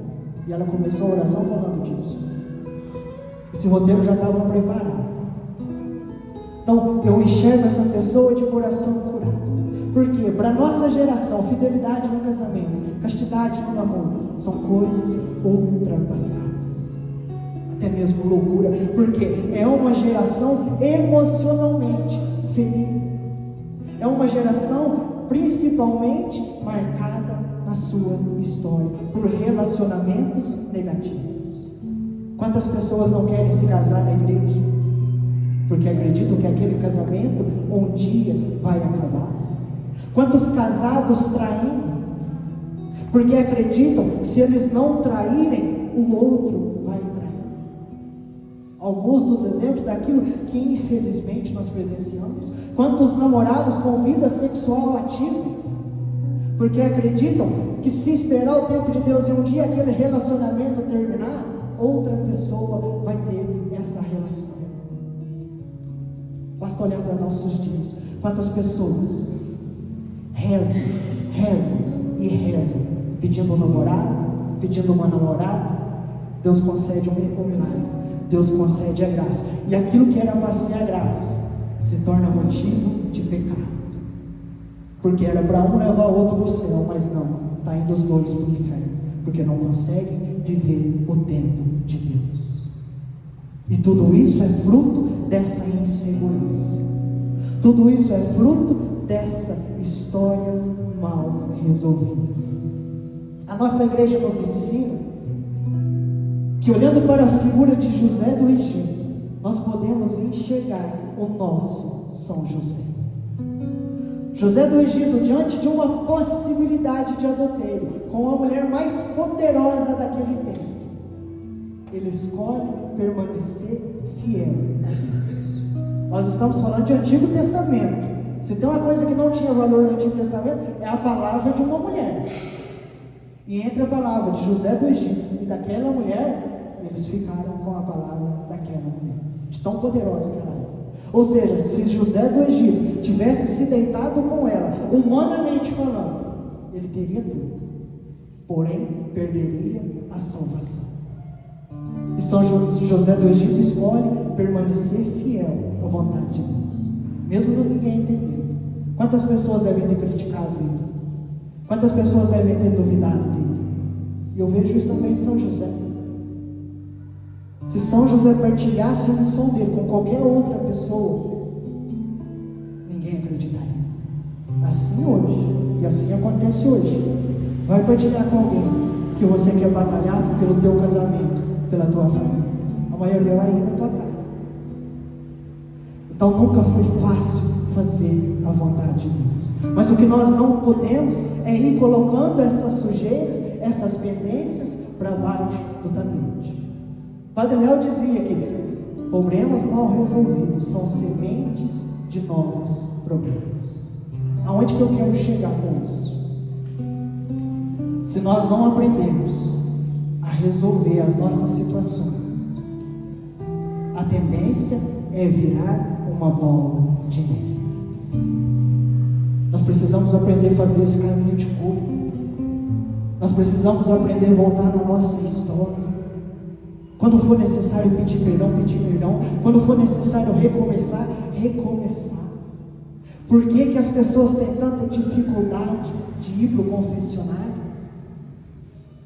e ela começou a oração falando disso. Esse roteiro já estava preparado. Então, eu enxergo essa pessoa de coração curado. Por quê? Para a nossa geração, fidelidade no casamento, castidade no namoro, são coisas ultrapassadas. Até mesmo loucura, porque é uma geração emocionalmente ferida. É uma geração principalmente marcada na sua história por relacionamentos negativos. Quantas pessoas não querem se casar na igreja? Porque acreditam que aquele casamento um dia vai acabar. Quantos casados traindo? Porque acreditam que se eles não traírem, o outro vai trair. Alguns dos exemplos daquilo que infelizmente nós presenciamos. Quantos namorados com vida sexual ativa? Porque acreditam que se esperar o tempo de Deus e um dia aquele relacionamento terminar, outra pessoa vai ter essa relação. Basta olhar para nossos dias. Quantas pessoas rezam e rezam, pedindo um namorado, pedindo uma namorada. Deus concede um milagre, Deus concede a graça, e aquilo que era para ser a graça se torna motivo de pecado, porque era para um levar o outro para o céu, mas não, está indo os dois para o inferno, porque não conseguem viver o tempo de Deus. E tudo isso é fruto dessa insegurança. Tudo isso é fruto dessa história mal resolvida. A nossa igreja nos ensina que, olhando para a figura de José do Egito, nós podemos enxergar o nosso São José. José do Egito, diante de uma possibilidade de adultério com a mulher mais poderosa daquele tempo, ele escolhe permanecer fiel a Deus. Nós estamos falando de Antigo Testamento. Se tem uma coisa que não tinha valor no Antigo Testamento, é a palavra de uma mulher. E entre a palavra de José do Egito e daquela mulher, eles ficaram com a palavra daquela mulher, de tão poderosa que ela era. Ou seja, se José do Egito tivesse se deitado com ela, humanamente falando, ele teria tudo, porém perderia a salvação. E São José do Egito escolhe permanecer fiel à vontade de Deus, mesmo ninguém entendendo. Quantas pessoas devem ter criticado ele? Quantas pessoas devem ter duvidado dele? E eu vejo isso também em São José. Se São José partilhasse a missão dele com qualquer outra pessoa, ninguém acreditaria. Assim hoje, e assim acontece hoje. Vai partilhar com alguém que você quer batalhar pelo teu casamento, pela tua família. A maioria vai ir na tua cara. Então nunca foi fácil fazer a vontade de Deus. Mas o que nós não podemos é ir colocando essas sujeiras, essas pendências para baixo do tapete. Padre Léo dizia que problemas mal resolvidos são sementes de novos problemas. Aonde que eu quero chegar com isso? Se nós não aprendermos a resolver as nossas situações, a tendência é virar uma bola de neve. Nós precisamos aprender a fazer esse caminho de cura. Nós precisamos aprender a voltar na nossa história. Quando for necessário pedir perdão, pedir perdão. Quando for necessário recomeçar, recomeçar. Por que as pessoas têm tanta dificuldade de ir para o confessionário?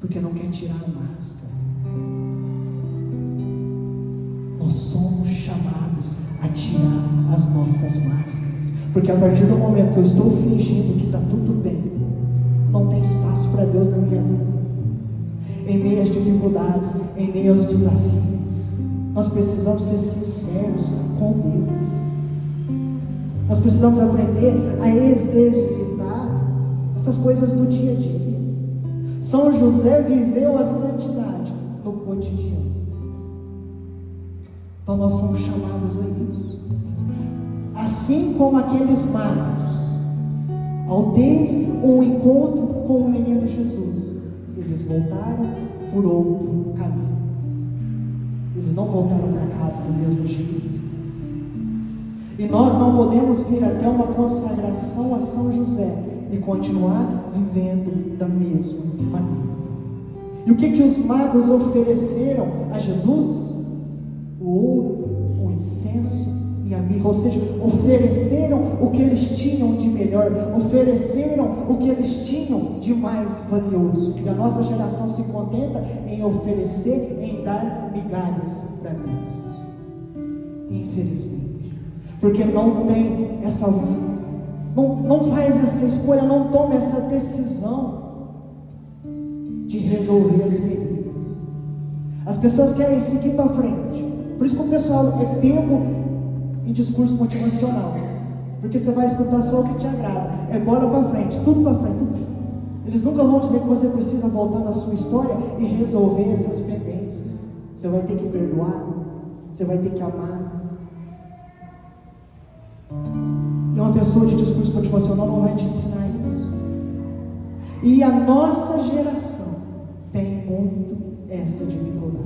Porque não quer tirar a máscara. Nós somos chamados a tirar as nossas máscaras. Porque a partir do momento que eu estou fingindo que está tudo bem, não tem espaço para Deus na minha vida. Em meio às dificuldades, em meio aos desafios, nós precisamos ser sinceros com Deus. Nós precisamos aprender a exercitar essas coisas do dia a dia. São José viveu a santidade no cotidiano. Então nós somos chamados a isso. Assim como aqueles magos, ao terem um encontro com o menino Jesus, eles voltaram por outro caminho. Eles não voltaram para casa do mesmo jeito. E nós não podemos vir até uma consagração a São José e continuar vivendo da mesma maneira. E o que os magos ofereceram a Jesus? O ouro, o incenso e a mirra, ou seja, ofereceram o que eles tinham de melhor, ofereceram o que eles tinham de mais valioso. E a nossa geração se contenta em oferecer, em dar migalhas para Deus. Infelizmente, porque não tem essa, não faz essa escolha, não toma essa decisão de resolver as feridas. As pessoas querem seguir para frente. Por isso que o pessoal é pego em discurso motivacional, porque você vai escutar só o que te agrada, é bola para frente, tudo para frente, tudo. Eles nunca vão dizer que você precisa voltar na sua história e resolver essas pendências. Você vai ter que perdoar, você vai ter que amar. E uma pessoa de discurso motivacional não vai te ensinar isso. E a nossa geração tem muito essa dificuldade.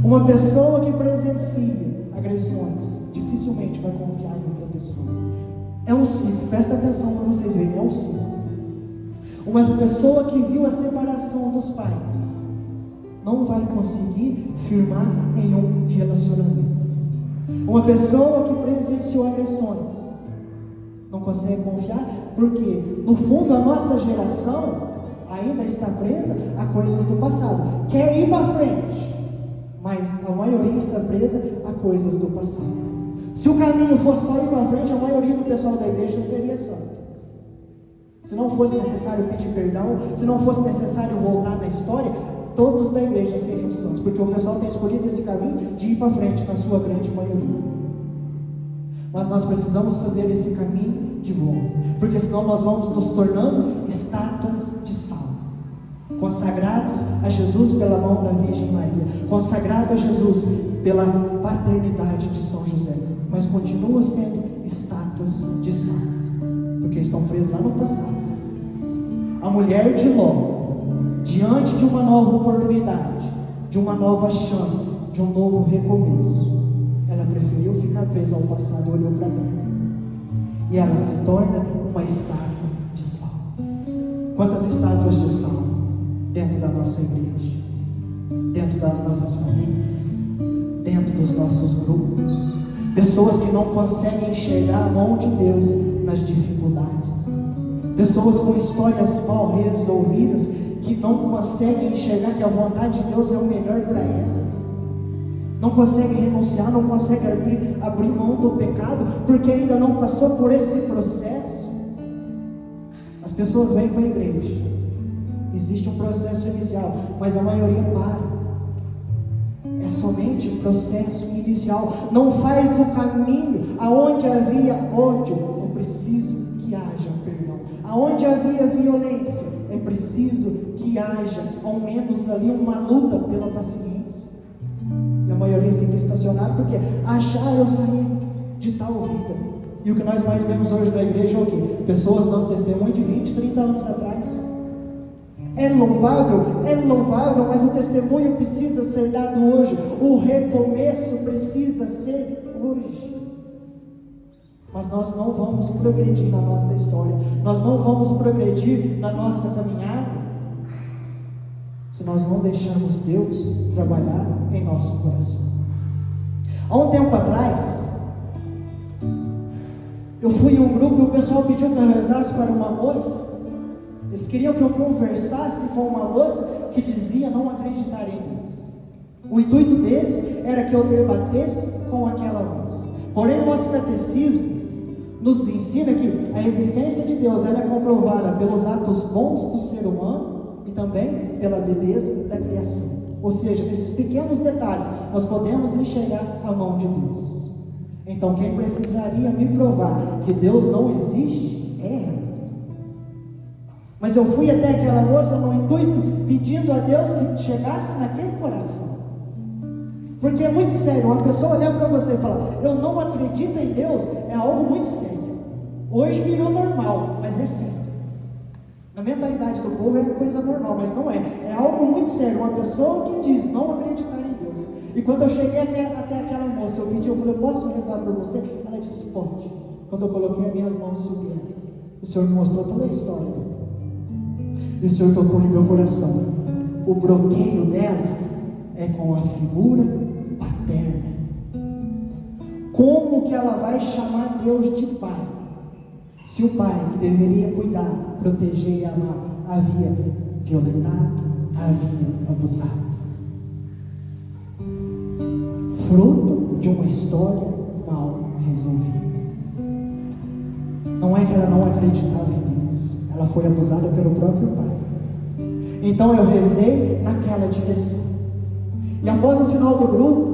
Uma pessoa que presencia agressões dificilmente vai confiar em outra pessoa. É um ciclo, presta atenção para vocês verem, é um ciclo. Uma pessoa que viu a separação dos pais não vai conseguir firmar em um relacionamento. Uma pessoa que presenciou agressões não consegue confiar, porque no fundo a nossa geração ainda está presa a coisas do passado. Quer ir para frente, mas a maioria está presa a coisas do passado. Se o caminho fosse só ir para frente, a maioria do pessoal da igreja seria santo. Se não fosse necessário pedir perdão, se não fosse necessário voltar na história, todos da igreja seriam santos, porque o pessoal tem escolhido esse caminho de ir para frente na sua grande maioria. Mas nós precisamos fazer esse caminho de volta, porque senão nós vamos nos tornando estátuas de sal, consagrados a Jesus pela mão da Virgem Maria, consagrado a Jesus pela paternidade de São José, mas continua sendo estátuas de sal, porque estão presos lá no passado. A mulher de Ló, diante de uma nova oportunidade, de uma nova chance, de um novo recomeço, ela preferiu ficar presa ao passado e olhou para trás. E ela se torna uma estátua de sal. Quantas estátuas de sal dentro da nossa igreja, dentro das nossas famílias, dentro dos nossos grupos? Pessoas que não conseguem enxergar a mão de Deus nas dificuldades. Pessoas com histórias mal resolvidas que não conseguem enxergar que a vontade de Deus é o melhor para ela. não consegue renunciar, não consegue abrir mão do pecado, porque ainda não passou por esse processo. As pessoas vêm para a igreja, existe um processo inicial, mas a maioria para. É somente o processo inicial, não faz o caminho. Aonde havia ódio, é preciso que haja perdão. Aonde havia violência, é preciso que haja ao menos ali uma luta pela paciência. E a maioria fica estacionada porque acha, eu saí de tal vida. E o que nós mais vemos hoje na igreja é o quê? Pessoas dando testemunho de 20, 30 anos atrás. É louvável, mas o testemunho precisa ser dado hoje. O recomeço precisa ser hoje. Mas nós não vamos progredir na nossa história, nós não vamos progredir na nossa caminhada, se nós não deixarmos Deus trabalhar em nosso coração. Há um tempo atrás, eu fui em um grupo e o pessoal pediu que eu rezasse para uma moça. Eles queriam que eu conversasse com uma moça que dizia não acreditar em Deus. O intuito deles era que eu debatesse com aquela moça. Porém, o nosso catecismo nos ensina que a existência de Deus ela é comprovada pelos atos bons do ser humano e também pela beleza da criação. Ou seja, nesses pequenos detalhes nós podemos enxergar a mão de Deus. Então, quem precisaria me provar que Deus não existe é ela. Mas eu fui até aquela moça no intuito, pedindo a Deus que chegasse naquele coração. Porque é muito sério, uma pessoa olhar para você e falar, eu não acredito em Deus, é algo muito sério. Hoje virou normal, mas é sério. Na mentalidade do povo é coisa normal, mas não é. É algo muito sério, uma pessoa que diz não acreditar em Deus. E quando eu cheguei até aquela moça, eu pedi, eu falei, eu posso rezar por você? Ela disse, pode. Quando eu coloquei as minhas mãos sobre ela, o Senhor me mostrou toda a história dela. E o Senhor tocou em meu coração. O bloqueio dela é com a figura paterna. Como que ela vai chamar Deus de pai? Se o pai que deveria cuidar, proteger e amar havia violentado, havia abusado. Fruto de uma história mal resolvida. Não é que ela não acreditava em Deus, ela foi abusada pelo próprio pai. Então eu rezei naquela direção. E após o final do grupo,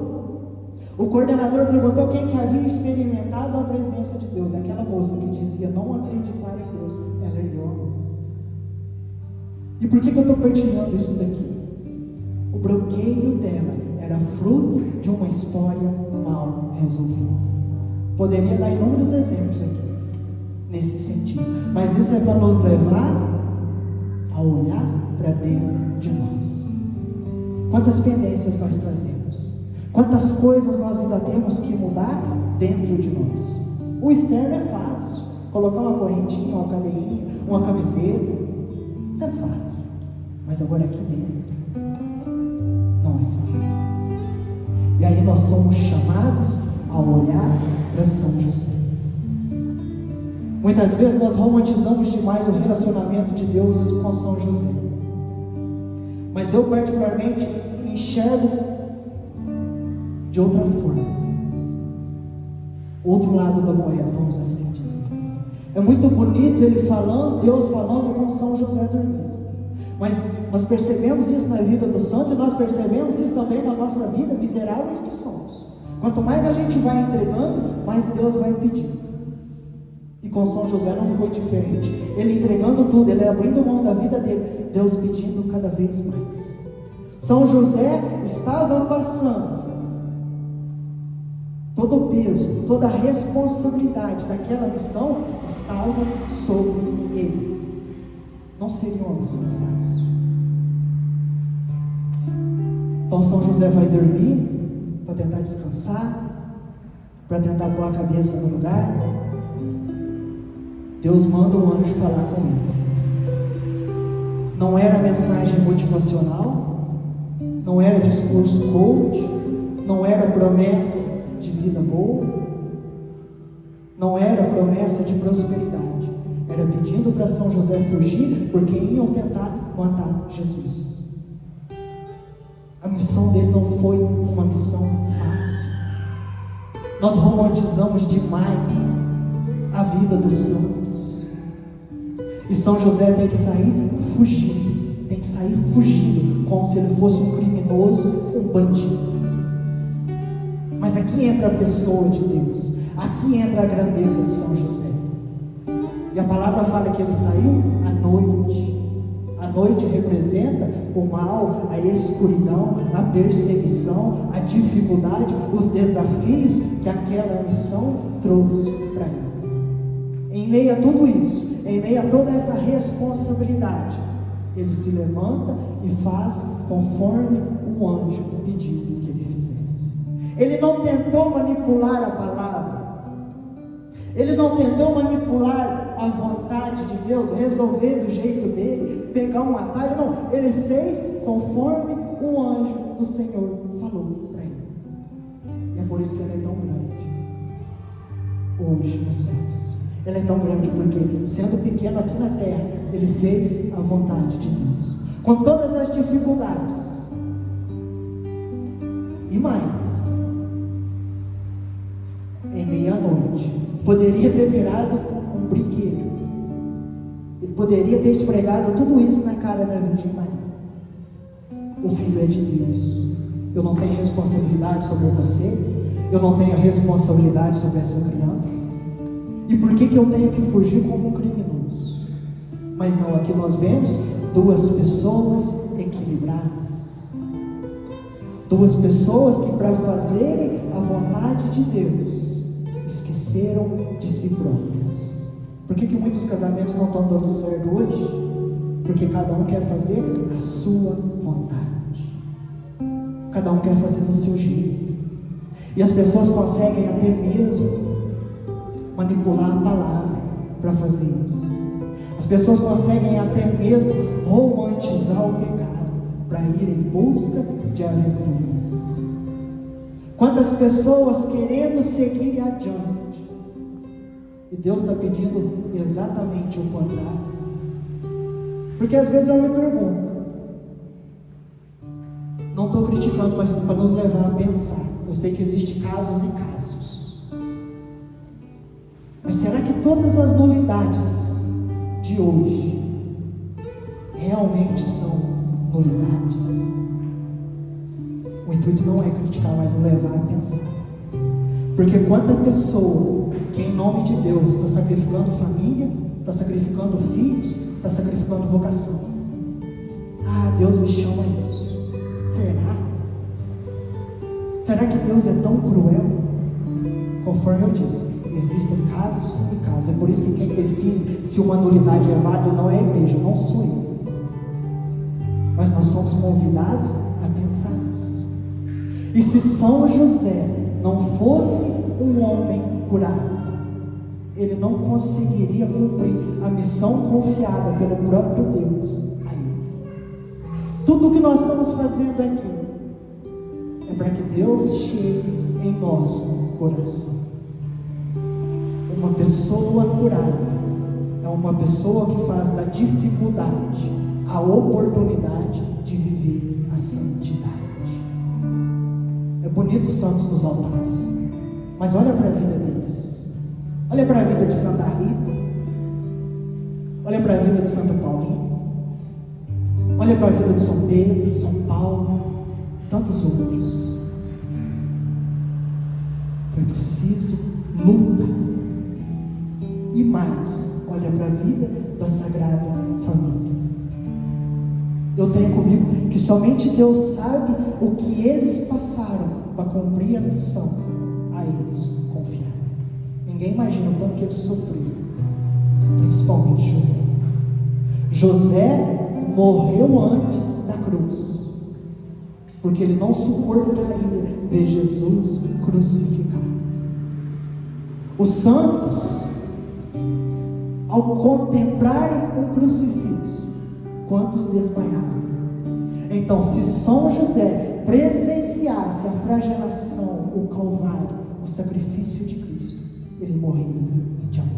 o coordenador perguntou quem que havia experimentado a presença de Deus. Aquela moça que dizia não acreditar em Deus, ela ergueu a mão. E por que eu estou partilhando isso daqui? O bloqueio dela era fruto de uma história mal resolvida. Poderia dar inúmeros exemplos aqui, nesse sentido. Mas isso é para nos levar a olhar para dentro de nós. Quantas pendências nós trazemos? Quantas coisas nós ainda temos que mudar dentro de nós? O externo é fácil. Colocar uma correntinha, uma cadeirinha, uma camiseta. Isso é fácil. Mas agora aqui dentro não é fácil. E aí nós somos chamados a olhar para São José. Muitas vezes nós romantizamos demais o relacionamento de Deus com São José. Mas eu particularmente enxergo de outra forma. Outro lado da moeda, vamos assim dizer. É muito bonito ele falando, Deus falando com São José dormindo. Mas nós percebemos isso na vida dos santos e nós percebemos isso também na nossa vida, miseráveis que somos. Quanto mais a gente vai entregando, mais Deus vai pedindo. E com São José não foi diferente. Ele entregando tudo, ele abrindo mão da vida dele, Deus pedindo cada vez mais. São José estava passando todo o peso, toda a responsabilidade daquela missão estava sobre ele. Não seria uma missão fácil. Então São José vai dormir para tentar descansar, para tentar pôr a cabeça no lugar. Deus manda um anjo falar com ele. Não era mensagem motivacional, não era discurso coach, não era promessa de vida boa, não era promessa de prosperidade, era pedindo para São José fugir, porque iam tentar matar Jesus. A missão dele não foi uma missão fácil. Nós romantizamos demais a vida dos santos. E São José tem que sair fugindo. Tem que sair fugindo, como se ele fosse um criminoso, um bandido. Mas aqui entra a pessoa de Deus. Aqui entra a grandeza de São José. E a palavra fala que ele saiu à noite. A noite representa o mal, a escuridão, a perseguição, a dificuldade, os desafios que aquela missão trouxe para ele. Em meio a tudo isso, em meio a toda essa responsabilidade, ele se levanta e faz conforme o anjo pediu que ele fizesse. Ele não tentou manipular a palavra. Ele não tentou manipular a vontade de Deus, resolver do jeito dele, pegar um atalho, não. Ele fez conforme o anjo do Senhor falou para ele. E é por isso que ele é tão grande hoje nos céus. Ele é tão grande porque, sendo pequeno aqui na terra, ele fez a vontade de Deus, com todas as dificuldades. E mais, em meia-noite, poderia ter virado um brinquedo. Ele poderia ter esfregado tudo isso na cara da Virgem Maria. O Filho é de Deus. Eu não tenho responsabilidade sobre você. Eu não tenho responsabilidade sobre essa criança. E por que eu tenho que fugir como um criminoso? Mas não, aqui nós vemos duas pessoas equilibradas. Duas pessoas que, para fazerem a vontade de Deus, esqueceram de si próprias. Por que muitos casamentos não estão dando certo hoje? Porque cada um quer fazer a sua vontade. Cada um quer fazer do seu jeito. E as pessoas conseguem até mesmo manipular a palavra para fazer isso. As pessoas conseguem até mesmo romantizar o pecado para ir em busca de aventuras. Quantas pessoas querendo seguir adiante, e Deus está pedindo exatamente o contrário. Porque às vezes eu me pergunto, não estou criticando, mas para nos levar a pensar. Eu sei que existem casos e casos, mas será que todas as novidades de hoje realmente são novidades? O intuito não é criticar, mas levar a pensar. Porque quanta pessoa que em nome de Deus está sacrificando família, está sacrificando filhos, está sacrificando vocação. Ah, Deus me chama a isso. Será? Será que Deus é tão cruel? Conforme eu disse, existem casos e casos. É por isso que quem define se uma nulidade é válida não é a igreja, não sou eu. Mas nós somos convidados a pensarmos. E se São José não fosse um homem curado, ele não conseguiria cumprir a missão confiada pelo próprio Deus a ele. Tudo o que nós estamos fazendo aqui é para que Deus chegue em nosso coração. Uma pessoa curada é uma pessoa que faz da dificuldade a oportunidade de viver a santidade. É bonito os santos nos altares, mas olha para a vida deles. Olha para a vida de Santa Rita. Olha para a vida de Santo Paulinho. Olha para a vida de São Pedro, São Paulo, tantos outros. Foi preciso luta. E mais, olha para a vida da Sagrada Família. Eu tenho comigo que somente Deus sabe o que eles passaram para cumprir a missão a eles confiar. Ninguém imagina o tanto que eles sofreram, principalmente José. José morreu antes da cruz, porque ele não suportaria ver Jesus crucificado. Os santos, ao contemplarem um crucifixo, quantos desmaiaram? Então, se São José presenciasse a flagelação, o calvário, o sacrifício de Cristo, ele morreria de amor.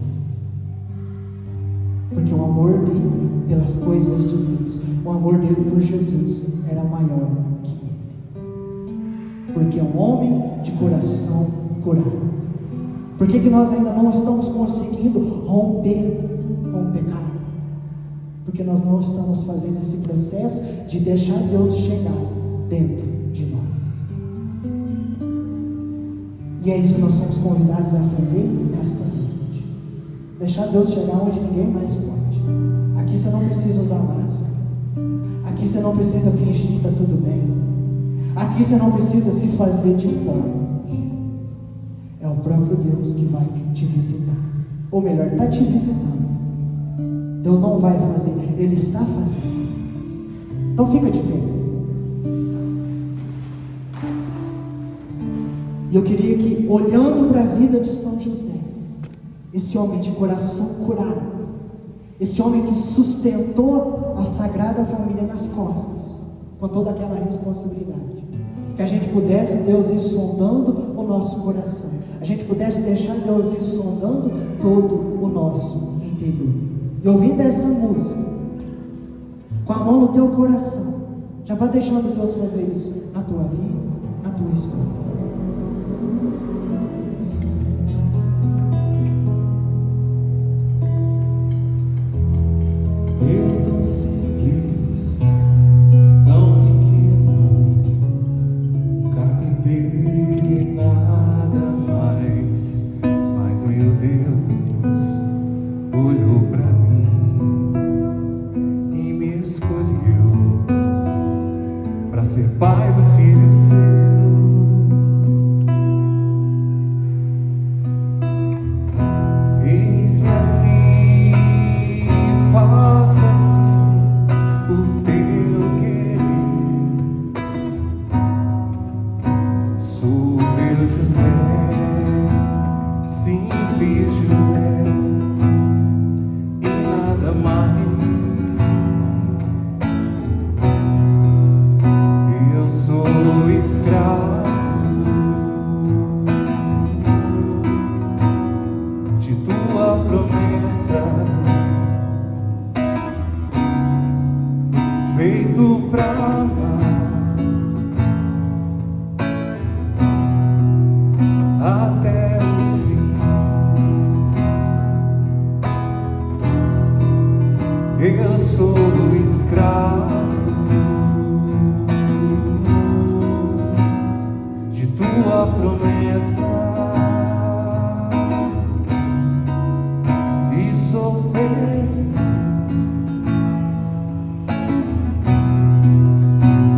Porque o amor dele pelas coisas de Deus, o amor dele por Jesus era maior que ele. Porque é um homem de coração curado? Por que nós ainda não estamos conseguindo romper com o pecado? Porque nós não estamos fazendo esse processo de deixar Deus chegar dentro de nós. E é isso que nós somos convidados a fazer nesta noite. Deixar Deus chegar onde ninguém mais pode. Aqui você não precisa usar máscara. Aqui você não precisa fingir que está tudo bem. Aqui você não precisa se fazer de forte. É o próprio Deus que vai te visitar. Ou melhor, está te visitando. Deus não vai fazer, Ele está fazendo. Então fica de pé. E eu queria que, olhando para a vida de São José, esse homem de coração curado, esse homem que sustentou a Sagrada Família nas costas, com toda aquela responsabilidade, que a gente pudesse, Deus, ir sondando o nosso coração, a gente pudesse deixar Deus ir sondando todo o nosso interior. E ouvindo essa música, com a mão no teu coração, já vai deixando Deus fazer isso na tua vida, na tua história. Eu tão simples, tão pequeno, um carpinteiro e nada mais. Mas meu Deus olhou pra mim e me escolheu pra ser pai do filho seu. Eis-me aqui, faça assim o teu querer. Sou teu José, simples José, e nada mais. Eu sou escravo de tua promessa, feito pra amar até o fim. Eu sou escravo de tua promessa e sou feliz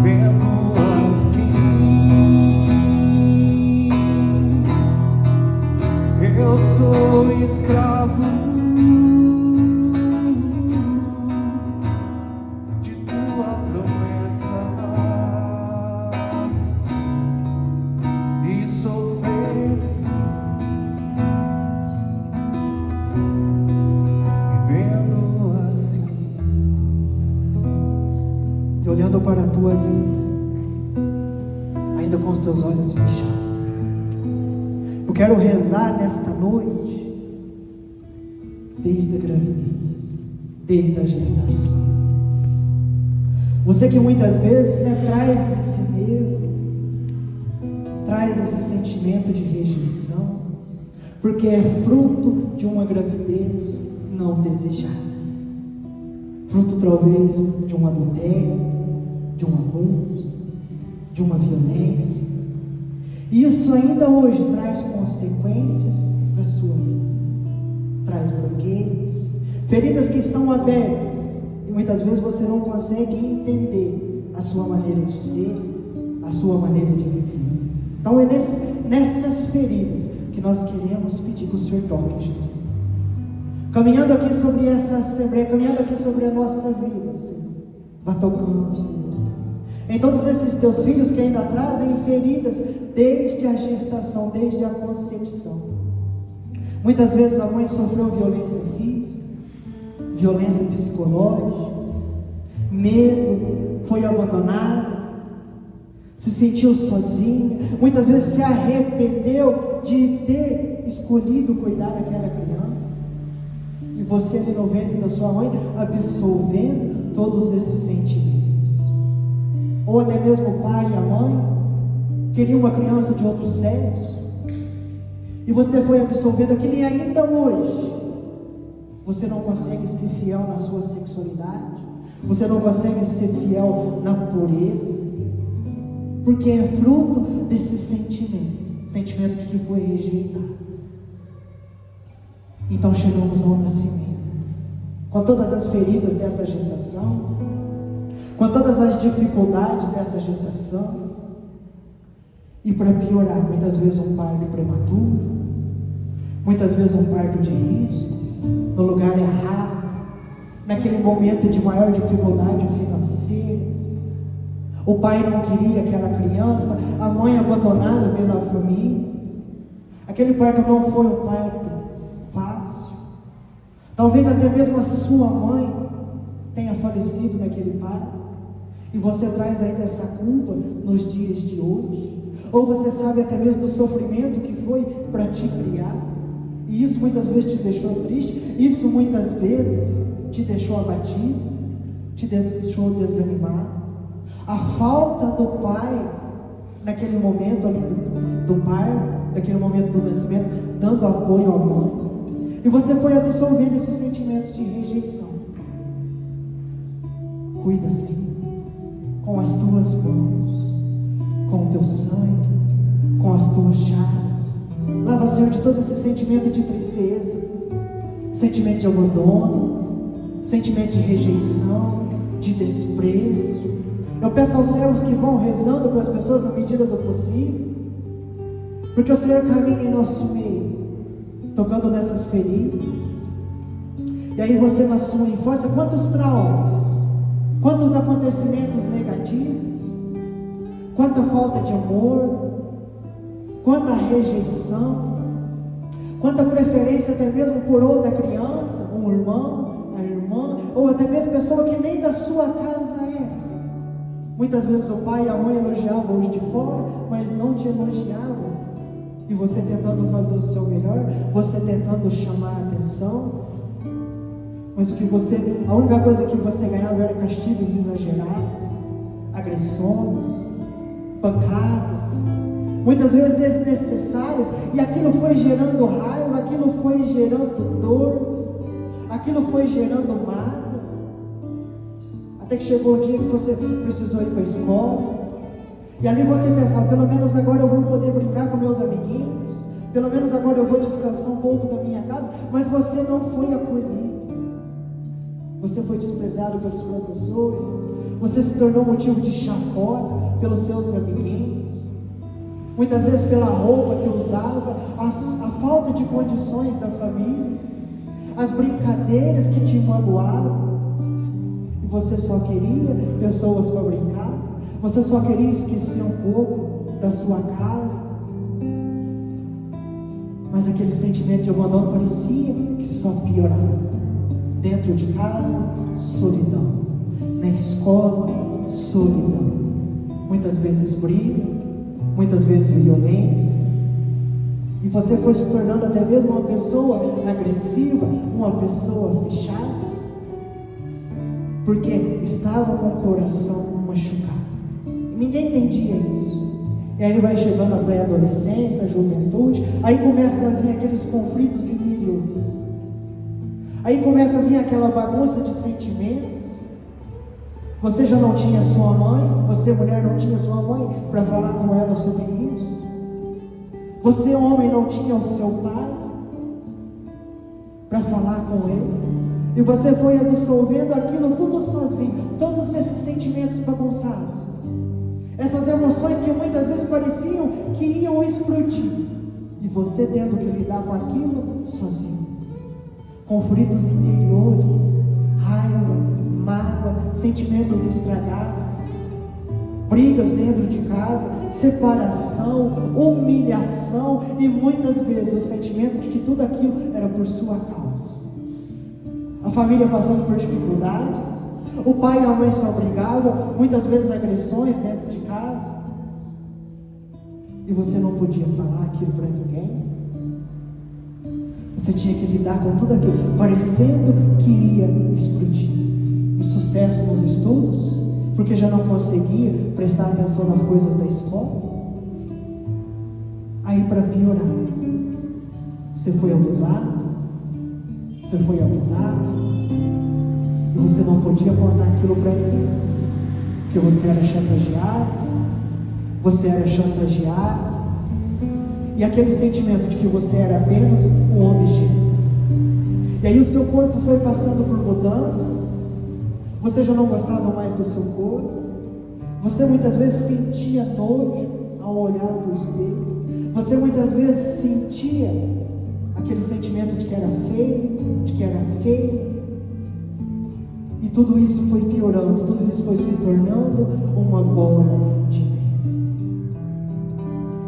vendo assim. Eu sou escravo de tua promessa e sou feliz vivendo assim. E olhando para a tua vida, ainda com os teus olhos fechados, eu quero rezar nesta noite, desde a gravidez, desde a gestação. Você que muitas vezes, traz esse medo, traz esse sentimento de rejeição, porque é fruto de uma gravidez não desejada, fruto talvez de um adultério, de um abuso, de uma violência. E isso ainda hoje traz consequências para a sua vida, traz bloqueios, feridas que estão abertas, e muitas vezes você não consegue entender a sua maneira de ser, a sua maneira de viver. Então é nessas feridas que nós queremos pedir que o Senhor toque, Jesus. Caminhando aqui sobre essa assembleia, caminhando aqui sobre a nossa vida, Senhor, vá tocando, Senhor, em todos esses teus filhos que ainda trazem feridas desde a gestação, desde a concepção. Muitas vezes a mãe sofreu violência física, violência psicológica, medo, foi abandonada, se sentiu sozinha, muitas vezes se arrependeu de ter escolhido cuidar daquela criança, e você ali no ventre da sua mãe, absolvendo todos esses sentimentos. Ou até mesmo o pai e a mãe queriam uma criança de outro sexo, E você foi absorvendo aquilo, e ainda hoje você não consegue ser fiel na sua sexualidade, você não consegue ser fiel na pureza, porque é fruto desse sentimento de que foi rejeitado. Então chegamos ao nascimento, com todas as feridas dessa gestação, com todas as dificuldades dessa gestação, e para piorar, muitas vezes um parto prematuro, muitas vezes um parto de risco, no lugar errado, naquele momento de maior dificuldade financeira. O pai não queria aquela criança, a mãe abandonada pela família. Aquele parto não foi um parto fácil. Talvez até mesmo a sua mãe tenha falecido naquele parto, e você traz ainda essa culpa nos dias de hoje. Ou você sabe até mesmo do sofrimento que foi para te criar, e isso muitas vezes te deixou triste, isso muitas vezes te deixou abatido, te deixou desanimado. A falta do pai naquele momento ali do parto, naquele momento do nascimento, dando apoio à mãe, e você foi absorvendo esses sentimentos de rejeição. Cuida, Senhor, com as tuas mãos, com o teu sangue, com as tuas chagas. Lava, Senhor, de todo esse sentimento de tristeza, sentimento de abandono, sentimento de rejeição, de desprezo. Eu peço aos servos que vão rezando para as pessoas na medida do possível, porque o Senhor caminha em nosso meio, tocando nessas feridas. E aí você, na sua infância, quantos traumas, quantos acontecimentos negativos, quanta falta de amor, quanta rejeição, quanta preferência até mesmo por outra criança, um irmão, a irmã, ou até mesmo pessoa que nem da sua casa é. Muitas vezes o pai e a mãe elogiavam os de fora, mas não te elogiavam. E você tentando fazer o seu melhor, você tentando chamar a atenção, mas a única coisa que você ganhava era castigos exagerados, agressões, pancadas, muitas vezes desnecessárias, e aquilo foi gerando raiva, aquilo foi gerando dor, aquilo foi gerando mágoa, até que chegou o dia que você precisou ir para a escola, e ali você pensava, pelo menos agora eu vou poder brincar com meus amiguinhos, pelo menos agora eu vou descansar um pouco da minha casa, mas você não foi acolhido, você foi desprezado pelos professores, você se tornou motivo de chacota pelos seus amiguinhos, muitas vezes pela roupa que usava, a falta de condições da família, as brincadeiras que te magoavam, e você só queria pessoas para brincar, você só queria esquecer um pouco da sua casa, mas aquele sentimento de abandono parecia que só piorava. Dentro de casa, solidão, na escola, solidão, muitas vezes briga, muitas vezes violência, e você foi se tornando até mesmo uma pessoa agressiva, uma pessoa fechada, porque estava com o coração machucado. Ninguém entendia isso. E aí vai chegando a pré-adolescência, a juventude, aí começa a vir aqueles conflitos interiores. Aí começa a vir aquela bagunça de sentimentos. Você já não tinha sua mãe, você mulher não tinha sua mãe para falar com ela sobre isso. Você homem não tinha o seu pai para falar com ele. E você foi absorvendo aquilo tudo sozinho, todos esses sentimentos bagunçados. Essas emoções que muitas vezes pareciam que iam explodir, e você tendo que lidar com aquilo sozinho. Conflitos interiores, raiva, mágoa, sentimentos estragados, brigas dentro de casa, separação, humilhação, e muitas vezes o sentimento de que tudo aquilo era por sua causa. A família passando por dificuldades, o pai e a mãe só brigavam, muitas vezes agressões dentro de casa, e você não podia falar aquilo para ninguém. Você tinha que lidar com tudo aquilo, parecendo que ia explodir. E sucesso nos estudos, porque já não conseguia prestar atenção nas coisas da escola. Aí, para piorar, Você foi abusado, você foi abusado, e você não podia contar aquilo para ninguém, porque você era chantageado, e aquele sentimento de que você era apenas um objeto. E aí o seu corpo foi passando por mudanças, você já não gostava mais do seu corpo, você muitas vezes sentia nojo ao olhar para o espelho, você muitas vezes sentia aquele sentimento de que era feio, de que era feio, e tudo isso foi piorando, tudo isso foi se tornando uma bola de neve.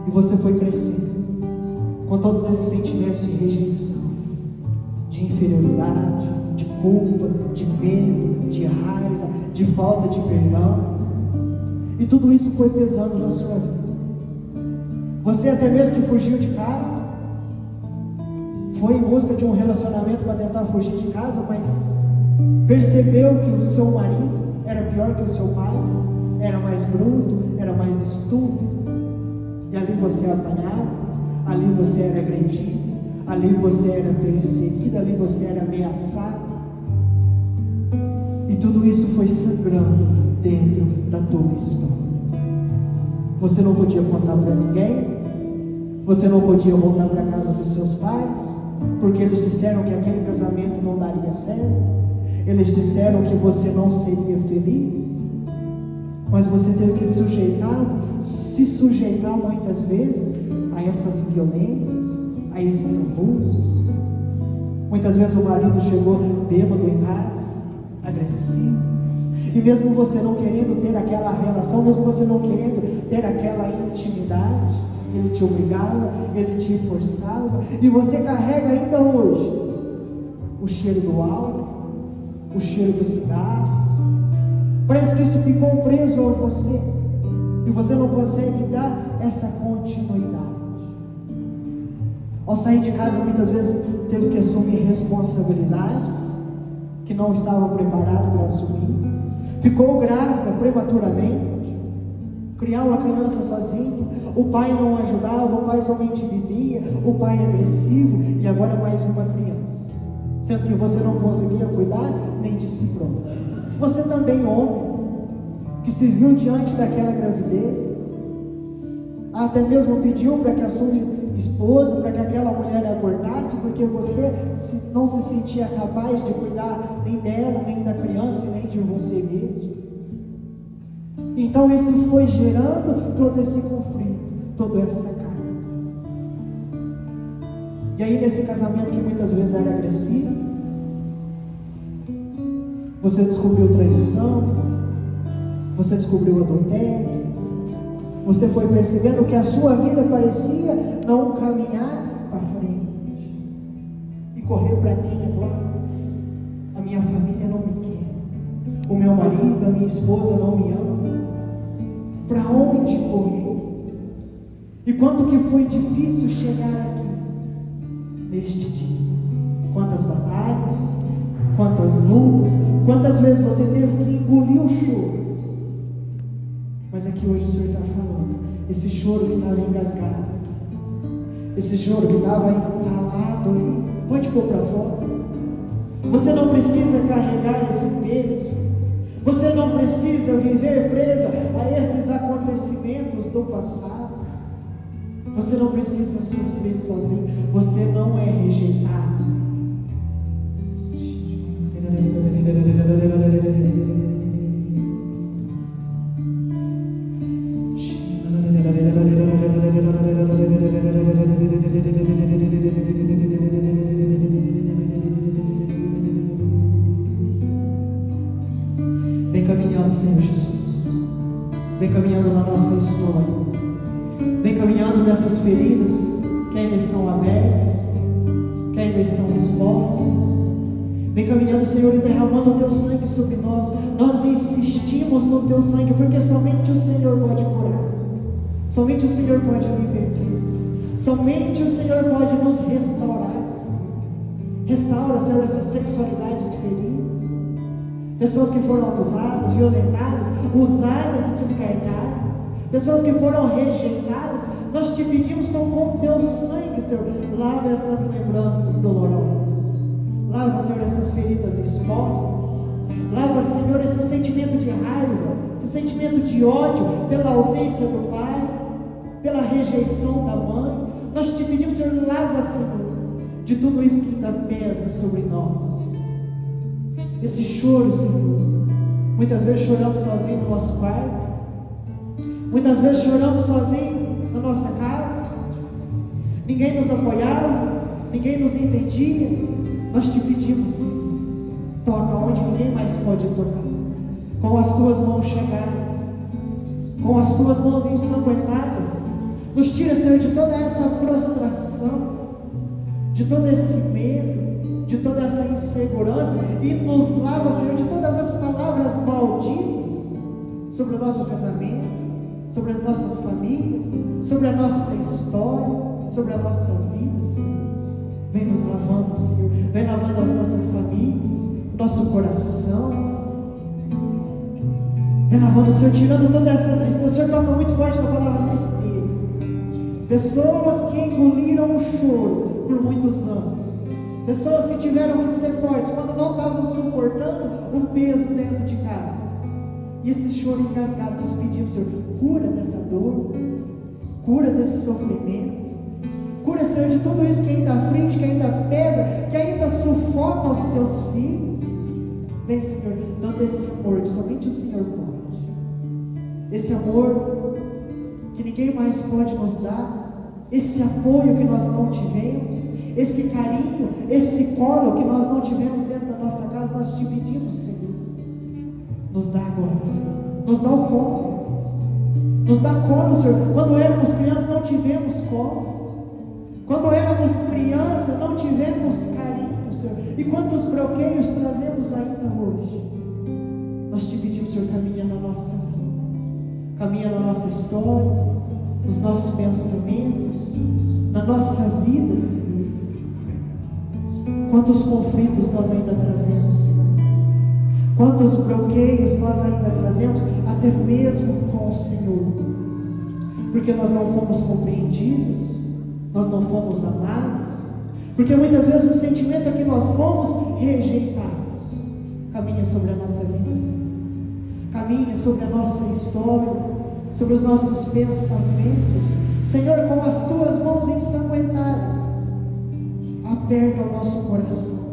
E você foi crescendo com todos esses sentimentos de rejeição, de inferioridade, de culpa, de medo, de raiva, de falta de perdão, e tudo isso foi pesando na sua vida. Você até mesmo que fugiu de casa, foi em busca de um relacionamento para tentar fugir de casa, mas percebeu que o seu marido era pior que o seu pai, era mais bruto, era mais estúpido, e ali você apanhava, ali você era agredido, ali você era perseguido, ali você era ameaçado, e tudo isso foi sangrando dentro da tua história. Você não podia contar para ninguém, você não podia voltar para casa dos seus pais, porque eles disseram que aquele casamento não daria certo, eles disseram que você não seria feliz, mas você teve que se sujeitar muitas vezes a essas violências, a esses abusos. Muitas vezes o marido chegou bêbado em casa, agressivo, e mesmo você não querendo ter aquela relação, mesmo você não querendo ter aquela intimidade, ele te obrigava, ele te forçava, e você carrega ainda hoje o cheiro do álcool, o cheiro do cigarro. Parece que isso ficou preso a você, e você não consegue dar essa continuidade. Ao sair de casa, muitas vezes teve que assumir responsabilidades que não estava preparado para assumir. Ficou grávida prematuramente, criar uma criança sozinho, o pai não ajudava, o pai somente bebia, o pai agressivo, e agora mais uma criança, sendo que você não conseguia cuidar nem de si próprio. Você também, homem, que se viu diante daquela gravidez, até mesmo pediu para que a sua esposa, para que aquela mulher abortasse, porque você não se sentia capaz de cuidar nem dela, nem da criança, nem de você mesmo. Então isso foi gerando todo esse conflito, toda essa carga. E aí nesse casamento que muitas vezes era agressivo, você descobriu traição, você descobriu adultério, você foi percebendo que a sua vida parecia não caminhar para frente. E correr para quem agora? A minha família não me quer, o meu marido, a minha esposa não me ama. Para onde correr? E quanto que foi difícil chegar aqui neste dia? Quantas batalhas, quantas lutas, quantas vezes você teve que engolir o choro. Mas aqui hoje o Senhor está falando, esse choro que estava engasgado, esse choro que estava entalado aí, pode pôr para fora. Você não precisa carregar esse peso, você não precisa viver presa a esses acontecimentos do passado, você não precisa sofrer sozinho, você não é rejeitado. Vem caminhando, Senhor Jesus, vem caminhando na nossa história, vem caminhando nessas feridas que ainda estão abertas, que ainda estão expostas. Vem caminhando, Senhor, e derramando o Teu sangue sobre nós. Nós insistimos no Teu sangue, porque somente o Senhor pode curar, somente o Senhor pode libertar, somente o Senhor pode nos restaurar. Restaura, Senhor, essas sexualidades feridas, pessoas que foram abusadas, violentadas, usadas e descartadas, pessoas que foram rejeitadas. Nós te pedimos com o Teu sangue, sangue, Senhor, lava essas lembranças dolorosas. Lava, Senhor, essas feridas expostas. Lava, Senhor, esse sentimento de raiva, esse sentimento de ódio pela ausência do pai, pela rejeição da mãe. Nós te pedimos, Senhor, lava, Senhor, de tudo isso que ainda pesa sobre nós. Esse choro, Senhor, muitas vezes choramos sozinhos no nosso quarto, muitas vezes choramos sozinhos na nossa casa, ninguém nos apoiava, ninguém nos entendia. Nós te pedimos, Senhor, toca onde ninguém mais pode tocar, com as tuas mãos chagadas, com as tuas mãos ensanguentadas. Nos tira, Senhor, de toda essa prostração, de todo esse medo, de toda essa insegurança, e nos lava, Senhor, de todas as palavras malditas sobre o nosso casamento, sobre as nossas famílias, sobre a nossa história, sobre a nossa vida, Senhor. Vem nos lavando, Senhor, vem lavando as nossas famílias, nosso coração, vem lavando, Senhor, tirando toda essa tristeza. O Senhor toca muito forte na palavra tristeza. Pessoas que engoliram o choro por muitos anos, pessoas que tiveram que ser fortes quando não estavam suportando o peso dentro de casa, e esse choro engasgado. Nós pedimos, Senhor, cura dessa dor, cura desse sofrimento, cura, Senhor, de tudo isso que ainda aflige, que ainda pesa, que ainda sufoca os teus filhos. Vem, Senhor, dando esse amor que somente o Senhor pode, esse amor que ninguém mais pode nos dar, esse apoio que nós não tivemos, esse carinho, esse colo que nós não tivemos dentro da nossa casa. Nós te pedimos, Senhor, nos dá agora, Senhor, nos dá o colo, nos dá colo, Senhor. Quando éramos crianças não tivemos colo, quando éramos crianças não tivemos carinho, Senhor, e quantos bloqueios trazemos ainda hoje. Nós te pedimos, Senhor, caminha na nossa vida, caminha na nossa história, nos nossos pensamentos, na nossa vida, Senhor. Quantos conflitos nós ainda trazemos, Senhor, quantos bloqueios nós ainda trazemos, até mesmo com o Senhor, porque nós não fomos compreendidos, nós não fomos amados, porque muitas vezes o sentimento é que nós fomos rejeitados. Caminha sobre a nossa vida, Senhor, caminha sobre a nossa história, sobre os nossos pensamentos, Senhor, com as tuas mãos ensanguentadas. Aperta o nosso coração,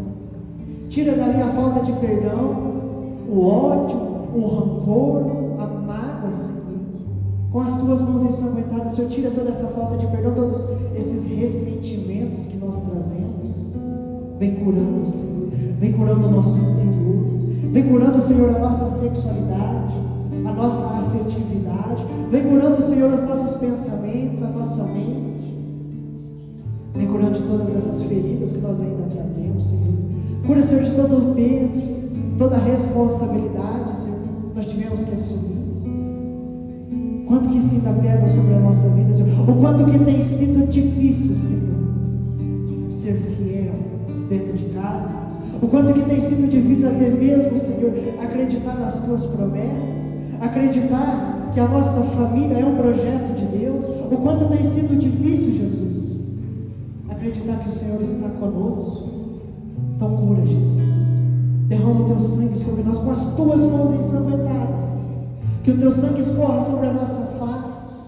tira dali a falta de perdão, o ódio, o rancor, a mágoa, Senhor. Com as tuas mãos ensanguentadas, Senhor, tira toda essa falta de perdão, todos esses ressentimentos que nós trazemos. Vem curando, Senhor, vem curando o nosso interior, vem curando, Senhor, a nossa sexualidade, a nossa afetividade, vem curando, Senhor, os nossos pensamentos, a nossa mente, vem curando de todas essas feridas que nós ainda trazemos, Senhor. Cura, Senhor, de todo o peso, toda a responsabilidade, Senhor, nós tivemos que assumir. Quanto que isso ainda pesa sobre a nossa vida, Senhor, o quanto que tem sido difícil, Senhor, ser fiel dentro de casa, o quanto que tem sido difícil até mesmo, Senhor, acreditar nas tuas promessas, acreditar que a nossa família é um projeto de Deus, o quanto tem sido difícil, Jesus, acreditar que o Senhor está conosco. Então cura, Jesus, derrama o teu sangue sobre nós com as tuas mãos ensanguentadas, que o teu sangue escorra sobre a nossa face,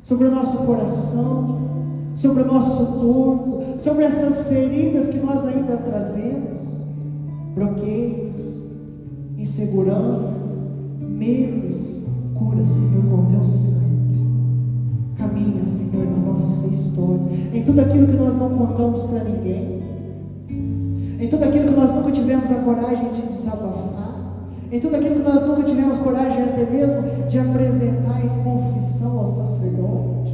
sobre o nosso coração, sobre o nosso corpo, sobre essas feridas que nós ainda trazemos, bloqueios, inseguranças, medos. Cura, Senhor, com o teu sangue. Caminha, Senhor, na nossa história, em tudo aquilo que nós não contamos para ninguém, em tudo aquilo que nós nunca tivemos a coragem de desabafar, em tudo aquilo que nós nunca tivemos coragem até mesmo de apresentar em confissão ao sacerdote,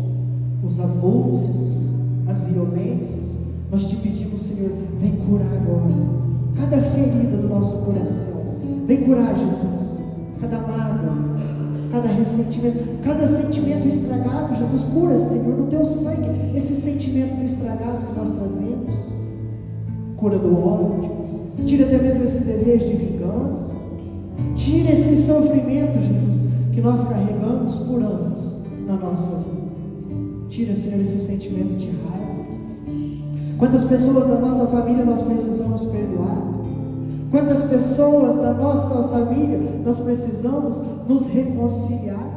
os abusos, as violências. Nós te pedimos, Senhor, vem curar agora cada ferida do nosso coração, vem curar, Jesus, cada mágoa, cada ressentimento, cada sentimento estragado. Jesus, cura, Senhor, no teu sangue esses sentimentos estragados que nós trazemos. Cura do ódio, tira até mesmo esse desejo de vingança, tira esse sofrimento, Jesus, que nós carregamos por anos na nossa vida. Tira, Senhor, esse sentimento de raiva, Quantas pessoas da nossa família nós precisamos perdoar? Quantas pessoas da nossa família nós precisamos nos reconciliar?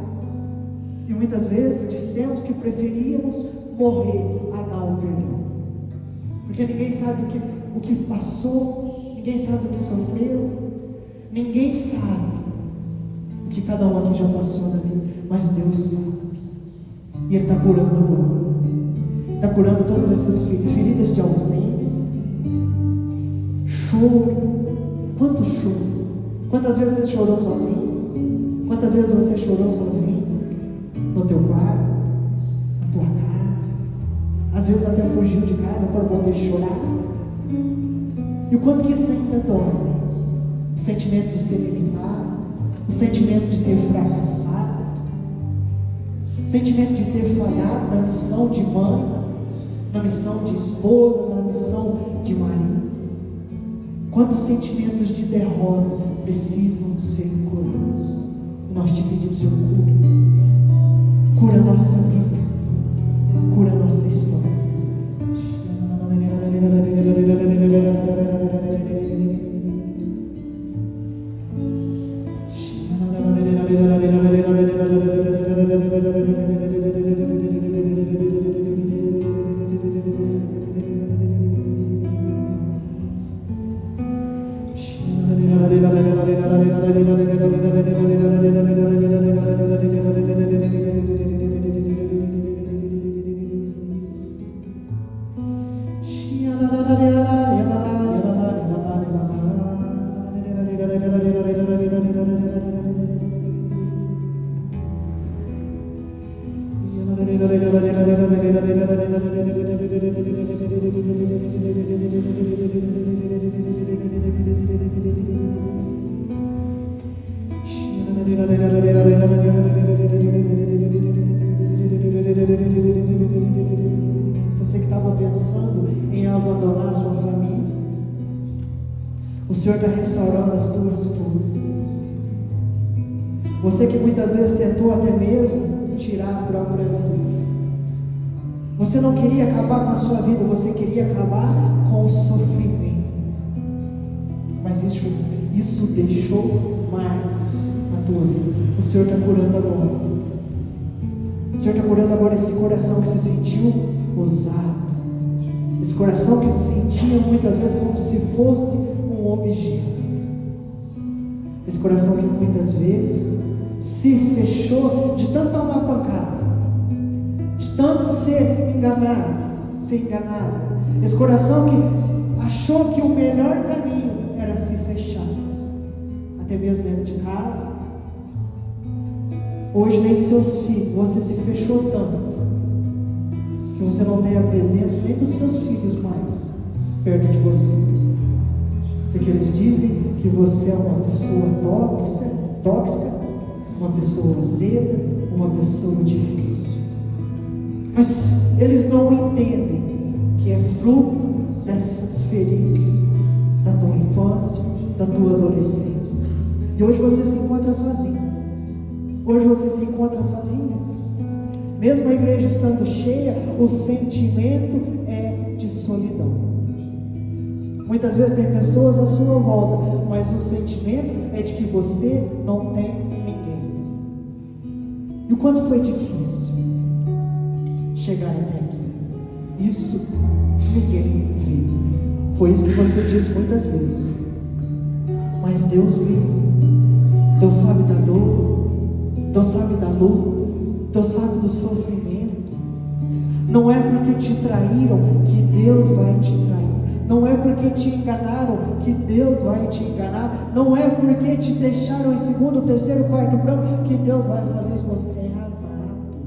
E muitas vezes dissemos que preferíamos morrer a dar o perdão, porque ninguém sabe o que passou, ninguém sabe o que sofreu, ninguém sabe o que cada um aqui já passou na vida, mas Deus sabe, e Ele está curando agora. Está curando todas essas feridas de ausência, choro. Quanto choro? Quantas vezes você chorou sozinho? Quantas vezes você chorou sozinho? No teu quarto, na tua casa, às vezes até fugiu de casa para poder chorar. E o quanto que isso ainda dói? O sentimento de ser limitado, o sentimento de ter fracassado, o sentimento de ter falhado na missão de mãe, na missão de esposa, na missão de marido. Quantos sentimentos de derrota precisam ser curados? Nós te pedimos, Senhor, cura a nossa vida, Senhor. Cura a nossa história. Você que estava pensando em abandonar a sua família, o Senhor está restaurando as tuas forças. Você que muitas vezes tentou até mesmo tirar a própria vida, você não queria acabar com a sua vida, você queria acabar com o sofrimento, mas isso deixou marcas na tua vida. O Senhor está curando agora. O Senhor está curando agora esse coração que se sentiu usado, esse coração que se sentia muitas vezes como se fosse um objeto, esse coração que muitas vezes se fechou de tanto tomar pancada, de tanto ser enganado, esse coração que achou que o melhor caminho era se fechar, até mesmo dentro de casa. Hoje nem seus filhos, você se fechou tanto que você não tem a presença nem dos seus filhos mais perto de você, porque eles dizem que você é uma pessoa tóxica, uma pessoa azeda, uma pessoa difícil, mas eles não entendem que é fruto dessas feridas da tua infância, da tua adolescência, e hoje você se encontra sozinho. Hoje você se encontra sozinha. Mesmo a igreja estando cheia, o sentimento é de solidão. Muitas vezes tem pessoas à sua volta, mas o sentimento é de que você não tem ninguém. E o quanto foi difícil chegar até aqui? Isso ninguém viu. Foi isso que você disse muitas vezes. Mas Deus viu. Deus sabe da dor, Deus sabe da luta, Deus sabe do sofrimento. Não é porque te traíram que Deus vai te trair. Não é porque te enganaram que Deus vai te enganar. Não é porque te deixaram em segundo, terceiro, quarto plano que Deus vai fazer isso. Você é amado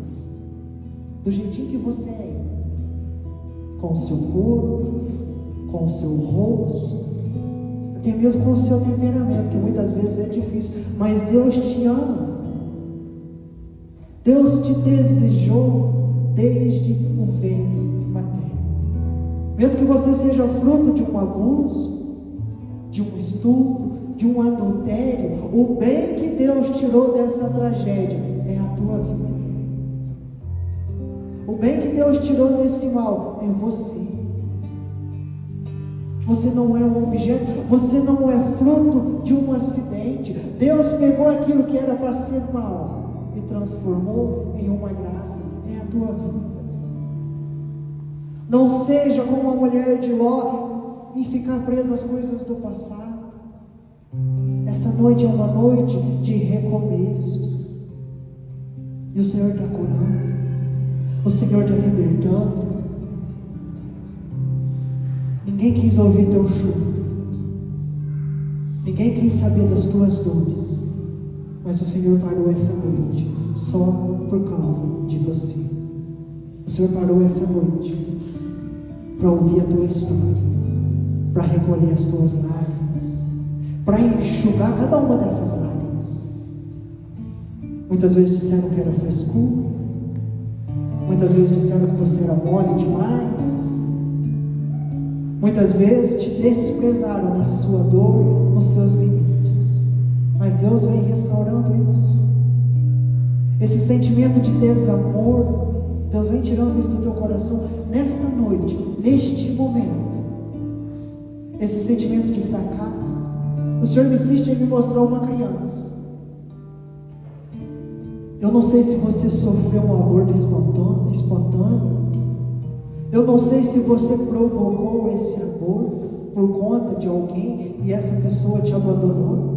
do jeitinho que você é, com o seu corpo, com o seu rosto, até mesmo com o seu temperamento, que muitas vezes é difícil, mas Deus te ama. Deus te desejou desde o ventre materno. Mesmo que você seja fruto de um abuso, de um estupro, de um adultério, o bem que Deus tirou dessa tragédia é a tua vida. O bem que Deus tirou desse mal é você. Você não é um objeto, você não é fruto de um acidente. Deus pegou aquilo que era para ser mal e transformou em uma graça. É a tua vida. Não seja como a mulher de Ló e ficar presa às coisas do passado. Essa noite é uma noite de recomeços. E o Senhor está curando. O Senhor está libertando. Ninguém quis ouvir teu choro. Ninguém quis saber das tuas dores. Mas o Senhor parou essa noite só por causa de você. O Senhor parou essa noite para ouvir a tua história, para recolher as tuas lágrimas, para enxugar cada uma dessas lágrimas. Muitas vezes disseram que era frescura, muitas vezes disseram que você era mole demais, muitas vezes te desprezaram na sua dor, nos seus limites, mas Deus vem restaurando isso. Esse sentimento de desamor, Deus vem tirando isso do teu coração nesta noite, neste momento. Esse sentimento de fracasso. O Senhor me insiste em me mostrar uma criança. Eu não sei se você sofreu um aborto espontâneo. Eu não sei se você provocou esse aborto por conta de alguém e essa pessoa te abandonou.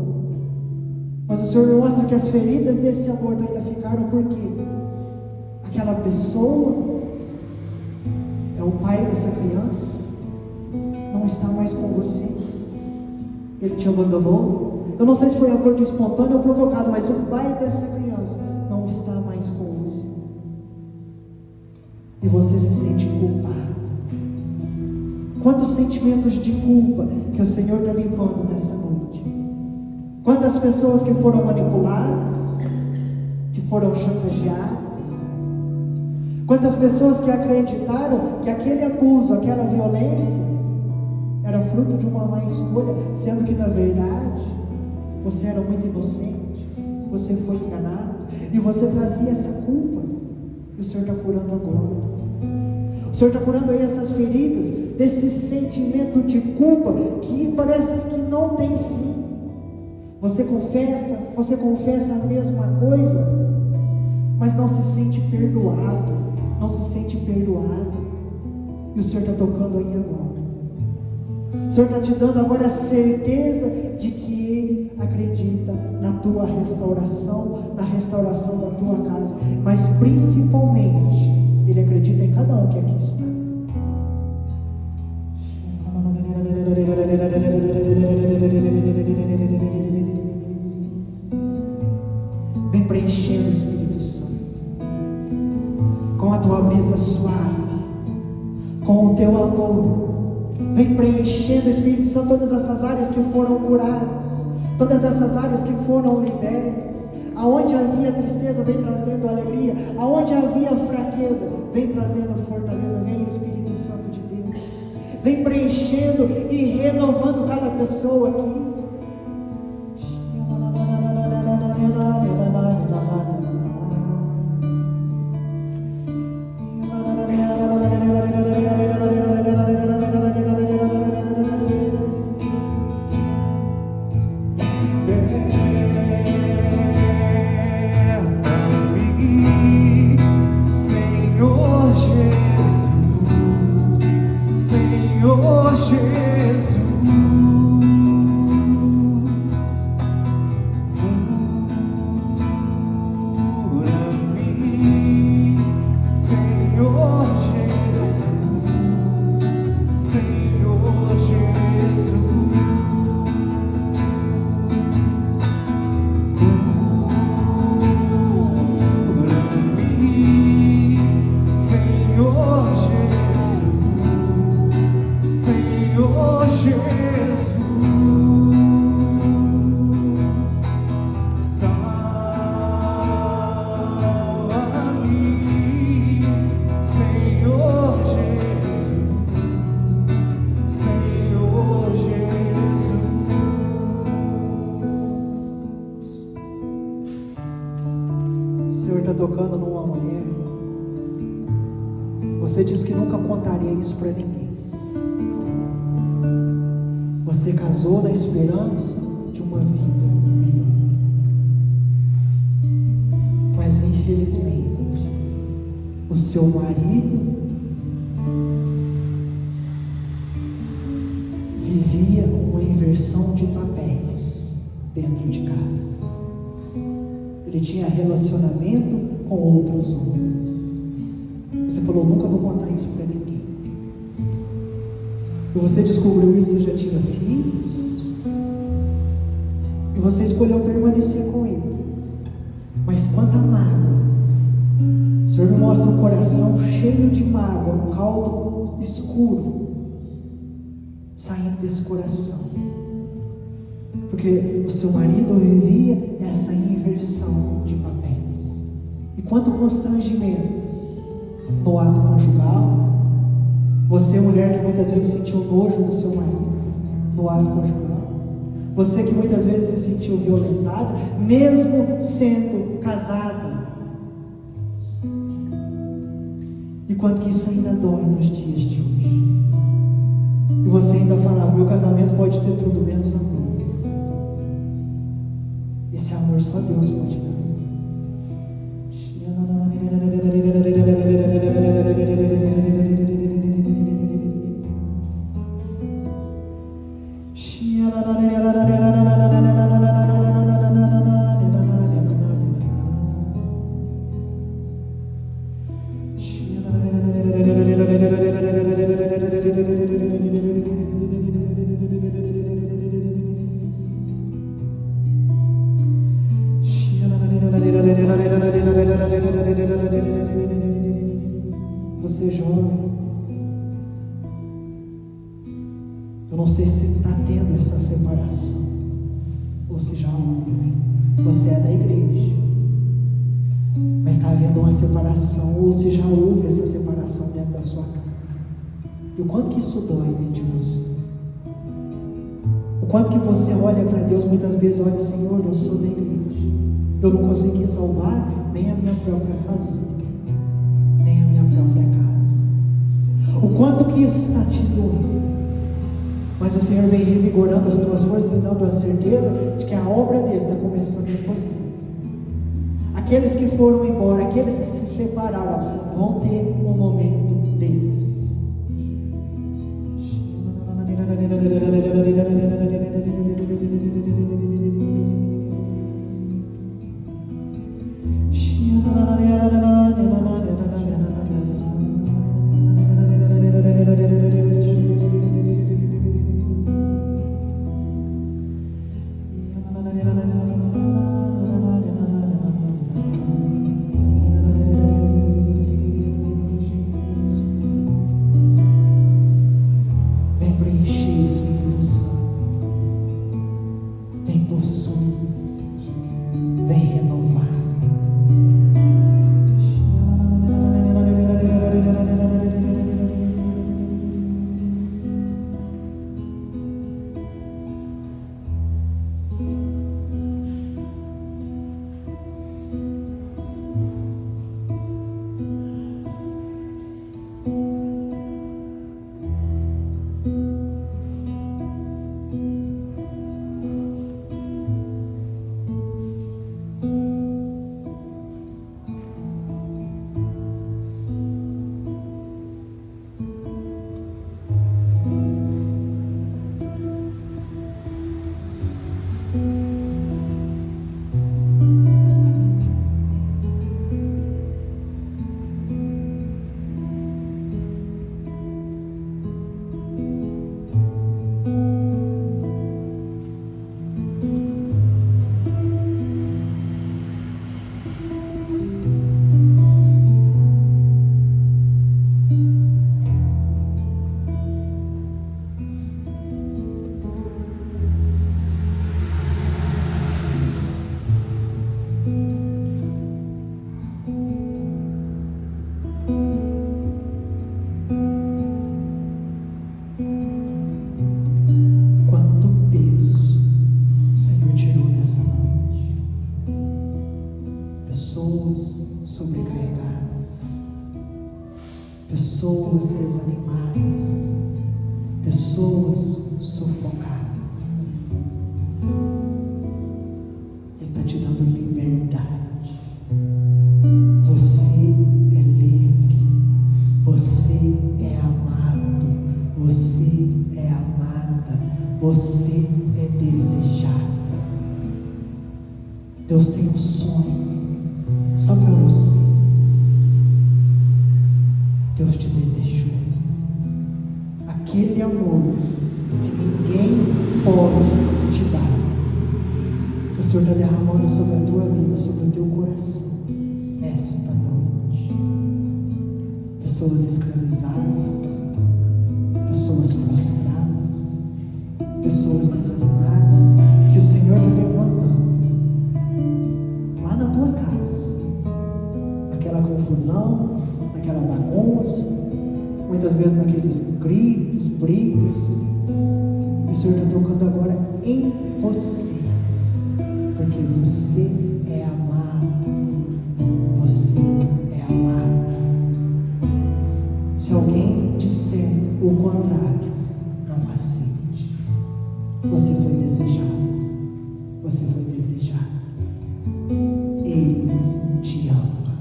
Mas o Senhor me mostra que as feridas desse aborto ainda ficaram porque aquela pessoa é o pai dessa criança, não está mais com você, ele te abandonou. Eu não sei se foi aborto espontâneo ou provocado, mas o pai dessa criança não está mais com você, e você se sente culpado. Quantos sentimentos de culpa que o Senhor está limpando nessa noite. Quantas pessoas que foram manipuladas, que foram chantageadas. Quantas pessoas que acreditaram que aquele abuso, aquela violência era fruto de uma má escolha, sendo que na verdade você era muito inocente, você foi enganado e você trazia essa culpa. E o Senhor está curando agora. O Senhor está curando aí essas feridas, desse sentimento de culpa que parece que não tem fim. Você confessa a mesma coisa, mas não se sente perdoado, não se sente perdoado. E o Senhor está tocando aí agora. O Senhor está te dando agora a certeza de que Ele acredita na tua restauração, na restauração da tua casa, mas principalmente Ele acredita em cada um que aqui está. Vem preenchendo o Espírito Santo com a tua brisa suave, com o teu amor. Vem preenchendo, Espírito Santo, todas essas áreas que foram curadas, todas essas áreas que foram libertas. Aonde havia tristeza, vem trazendo alegria. Aonde havia fraqueza, vem trazendo fortaleza. Vem, Espírito Santo de Deus, vem preenchendo e renovando cada pessoa aqui. Tocando numa mulher. Você diz que nunca contaria isso para ninguém, Você casou na esperança de uma vida melhor. Mas infelizmente, o seu marido vivia uma inversão de papéis dentro de casa. Ele tinha relacionamento com outros homens. Você falou, nunca vou contar isso para ninguém. E você descobriu isso, você já tinha filhos. E você escolheu permanecer com ele. Mas quanta mágoa. O Senhor me mostra um coração cheio de mágoa, um caldo escuro saindo desse coração. Porque o seu marido vivia essa inversão de papéis. E quanto constrangimento no ato conjugal. Você, mulher, que muitas vezes sentiu nojo do seu marido no ato conjugal. Você que muitas vezes se sentiu violentada, mesmo sendo casada. E quanto que isso ainda dói nos dias de hoje. E você ainda fala, meu casamento pode ter tudo menos amor. Esse amor só Deus pode dar. Você jovem, eu não sei se está tendo essa separação ou se já houve. Você é da igreja, mas está havendo uma separação, ou se já houve essa separação dentro da sua casa. E o quanto que isso dói dentro de você. O quanto que você olha para Deus muitas vezes, olha, Senhor, eu sou da igreja, eu não consegui salvar nem a minha própria família, nem a minha própria casa. O quanto que isso está te doendo. Mas o Senhor vem revigorando as tuas forças e dando a certeza de que a obra dele está começando em você. Aqueles que foram embora, aqueles que se separaram, vão ter um momento deles. Vem preencher, Espírito Santo. Vem possuir. Vem renovar. pessoas desanimadas, pessoas sufocadas. Ele está te dando liberdade. Você é livre. Você é amado. Você é amada. Você é desejada. Deus tem um sonho só para você. Deus te desejou. Aquele amor que ninguém pode te dar. O Senhor está derramando sobre a tua vida, sobre o teu coração, nesta noite. Pessoas escravizadas, pessoas prostradas, pessoas desanimadas, que o Senhor está levantando lá na tua casa, naquela confusão, naquela bagunça, muitas vezes naqueles gritos, brigas. O Senhor está tocando agora em você, porque você é amado, você é amada. Se alguém disser o contrário, não aceite. Você foi desejado, você foi desejado. Ele te ama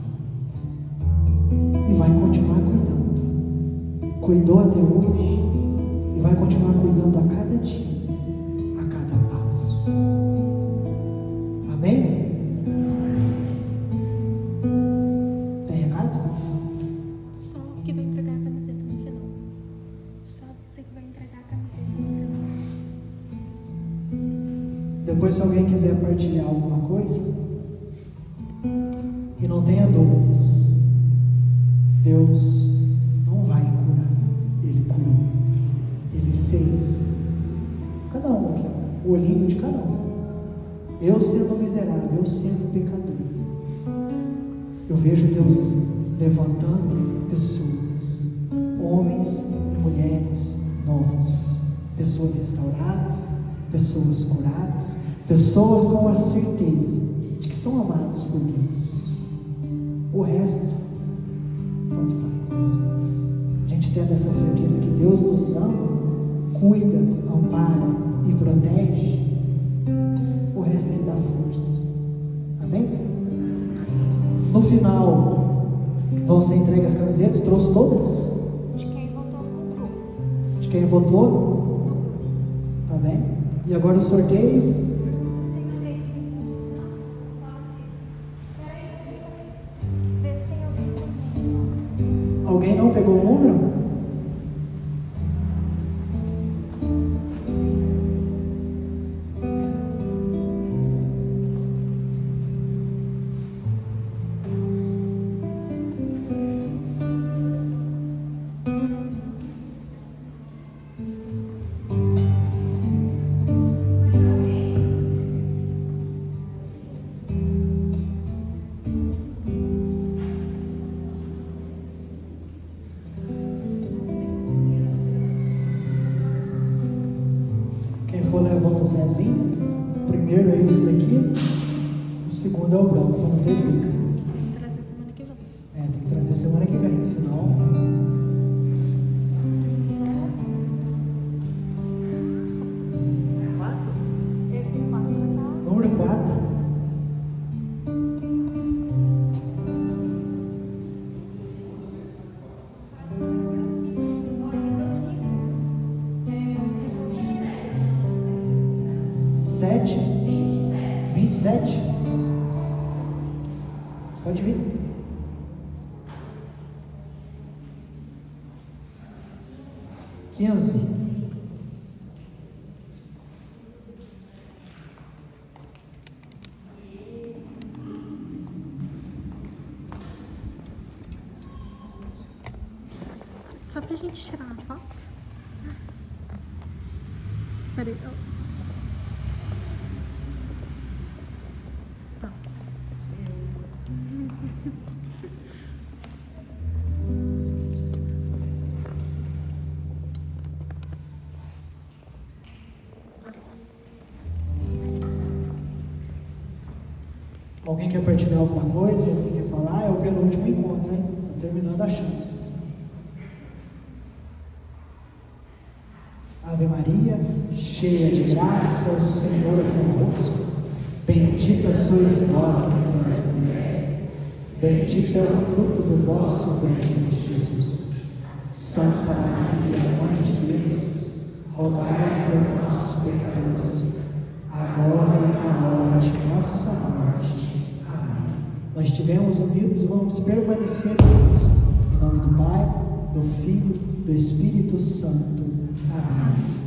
e vai continuar cuidando. Cuidou até hoje e vai continuar cuidando a cada dia, a cada passo. Amém? Tem recado? Só que vai entregar a camiseta no final. Só você que vai entregar a camiseta no final. Depois, se alguém quiser partilhar alguma coisa, e não tenha dúvidas, Deus não vai curar. Ele curou. Ele fez. Cada um aqui, ó, o olhinho de cada um. Eu sendo miserável, eu sendo pecador, eu vejo Deus levantando pessoas, homens e mulheres novos, pessoas restauradas, pessoas curadas, pessoas com a certeza de que são amados por Deus. O resto, tanto faz. A gente tendo essa certeza que Deus nos ama, cuida, ampara e protege, o resto Ele dá força. Amém? No final, vão ser entregues as camisetas. Trouxe todas? De quem votou no grupo. De quem votou? Tá bem? E agora o sorteio. Alguém não pegou o número? Levando o Zezinho, o primeiro é esse daqui, o segundo é o branco, para não ter briga. Tem que trazer semana que vem. Tem que trazer semana que vem, senão. Esse 4 tá. Número 4. Sete? 27? Pode vir. Quinze. Só pra gente tirar uma foto. Peraí. Alguém quer partilhar alguma coisa? Alguém quer falar? É o penúltimo encontro, hein? Está terminando a chance. Ave Maria, cheia de graça, o Senhor é convosco. Bendita sois vós entre as mulheres. Bendito é o fruto do vosso ventre, Jesus. Santa Maria, Mãe de Deus, rogai por nós, pecadores, agora e na hora de nossa morte. Amém. Nós estivemos unidos e vamos permanecer unidos. Em nome do Pai, do Filho, do Espírito Santo. Amém.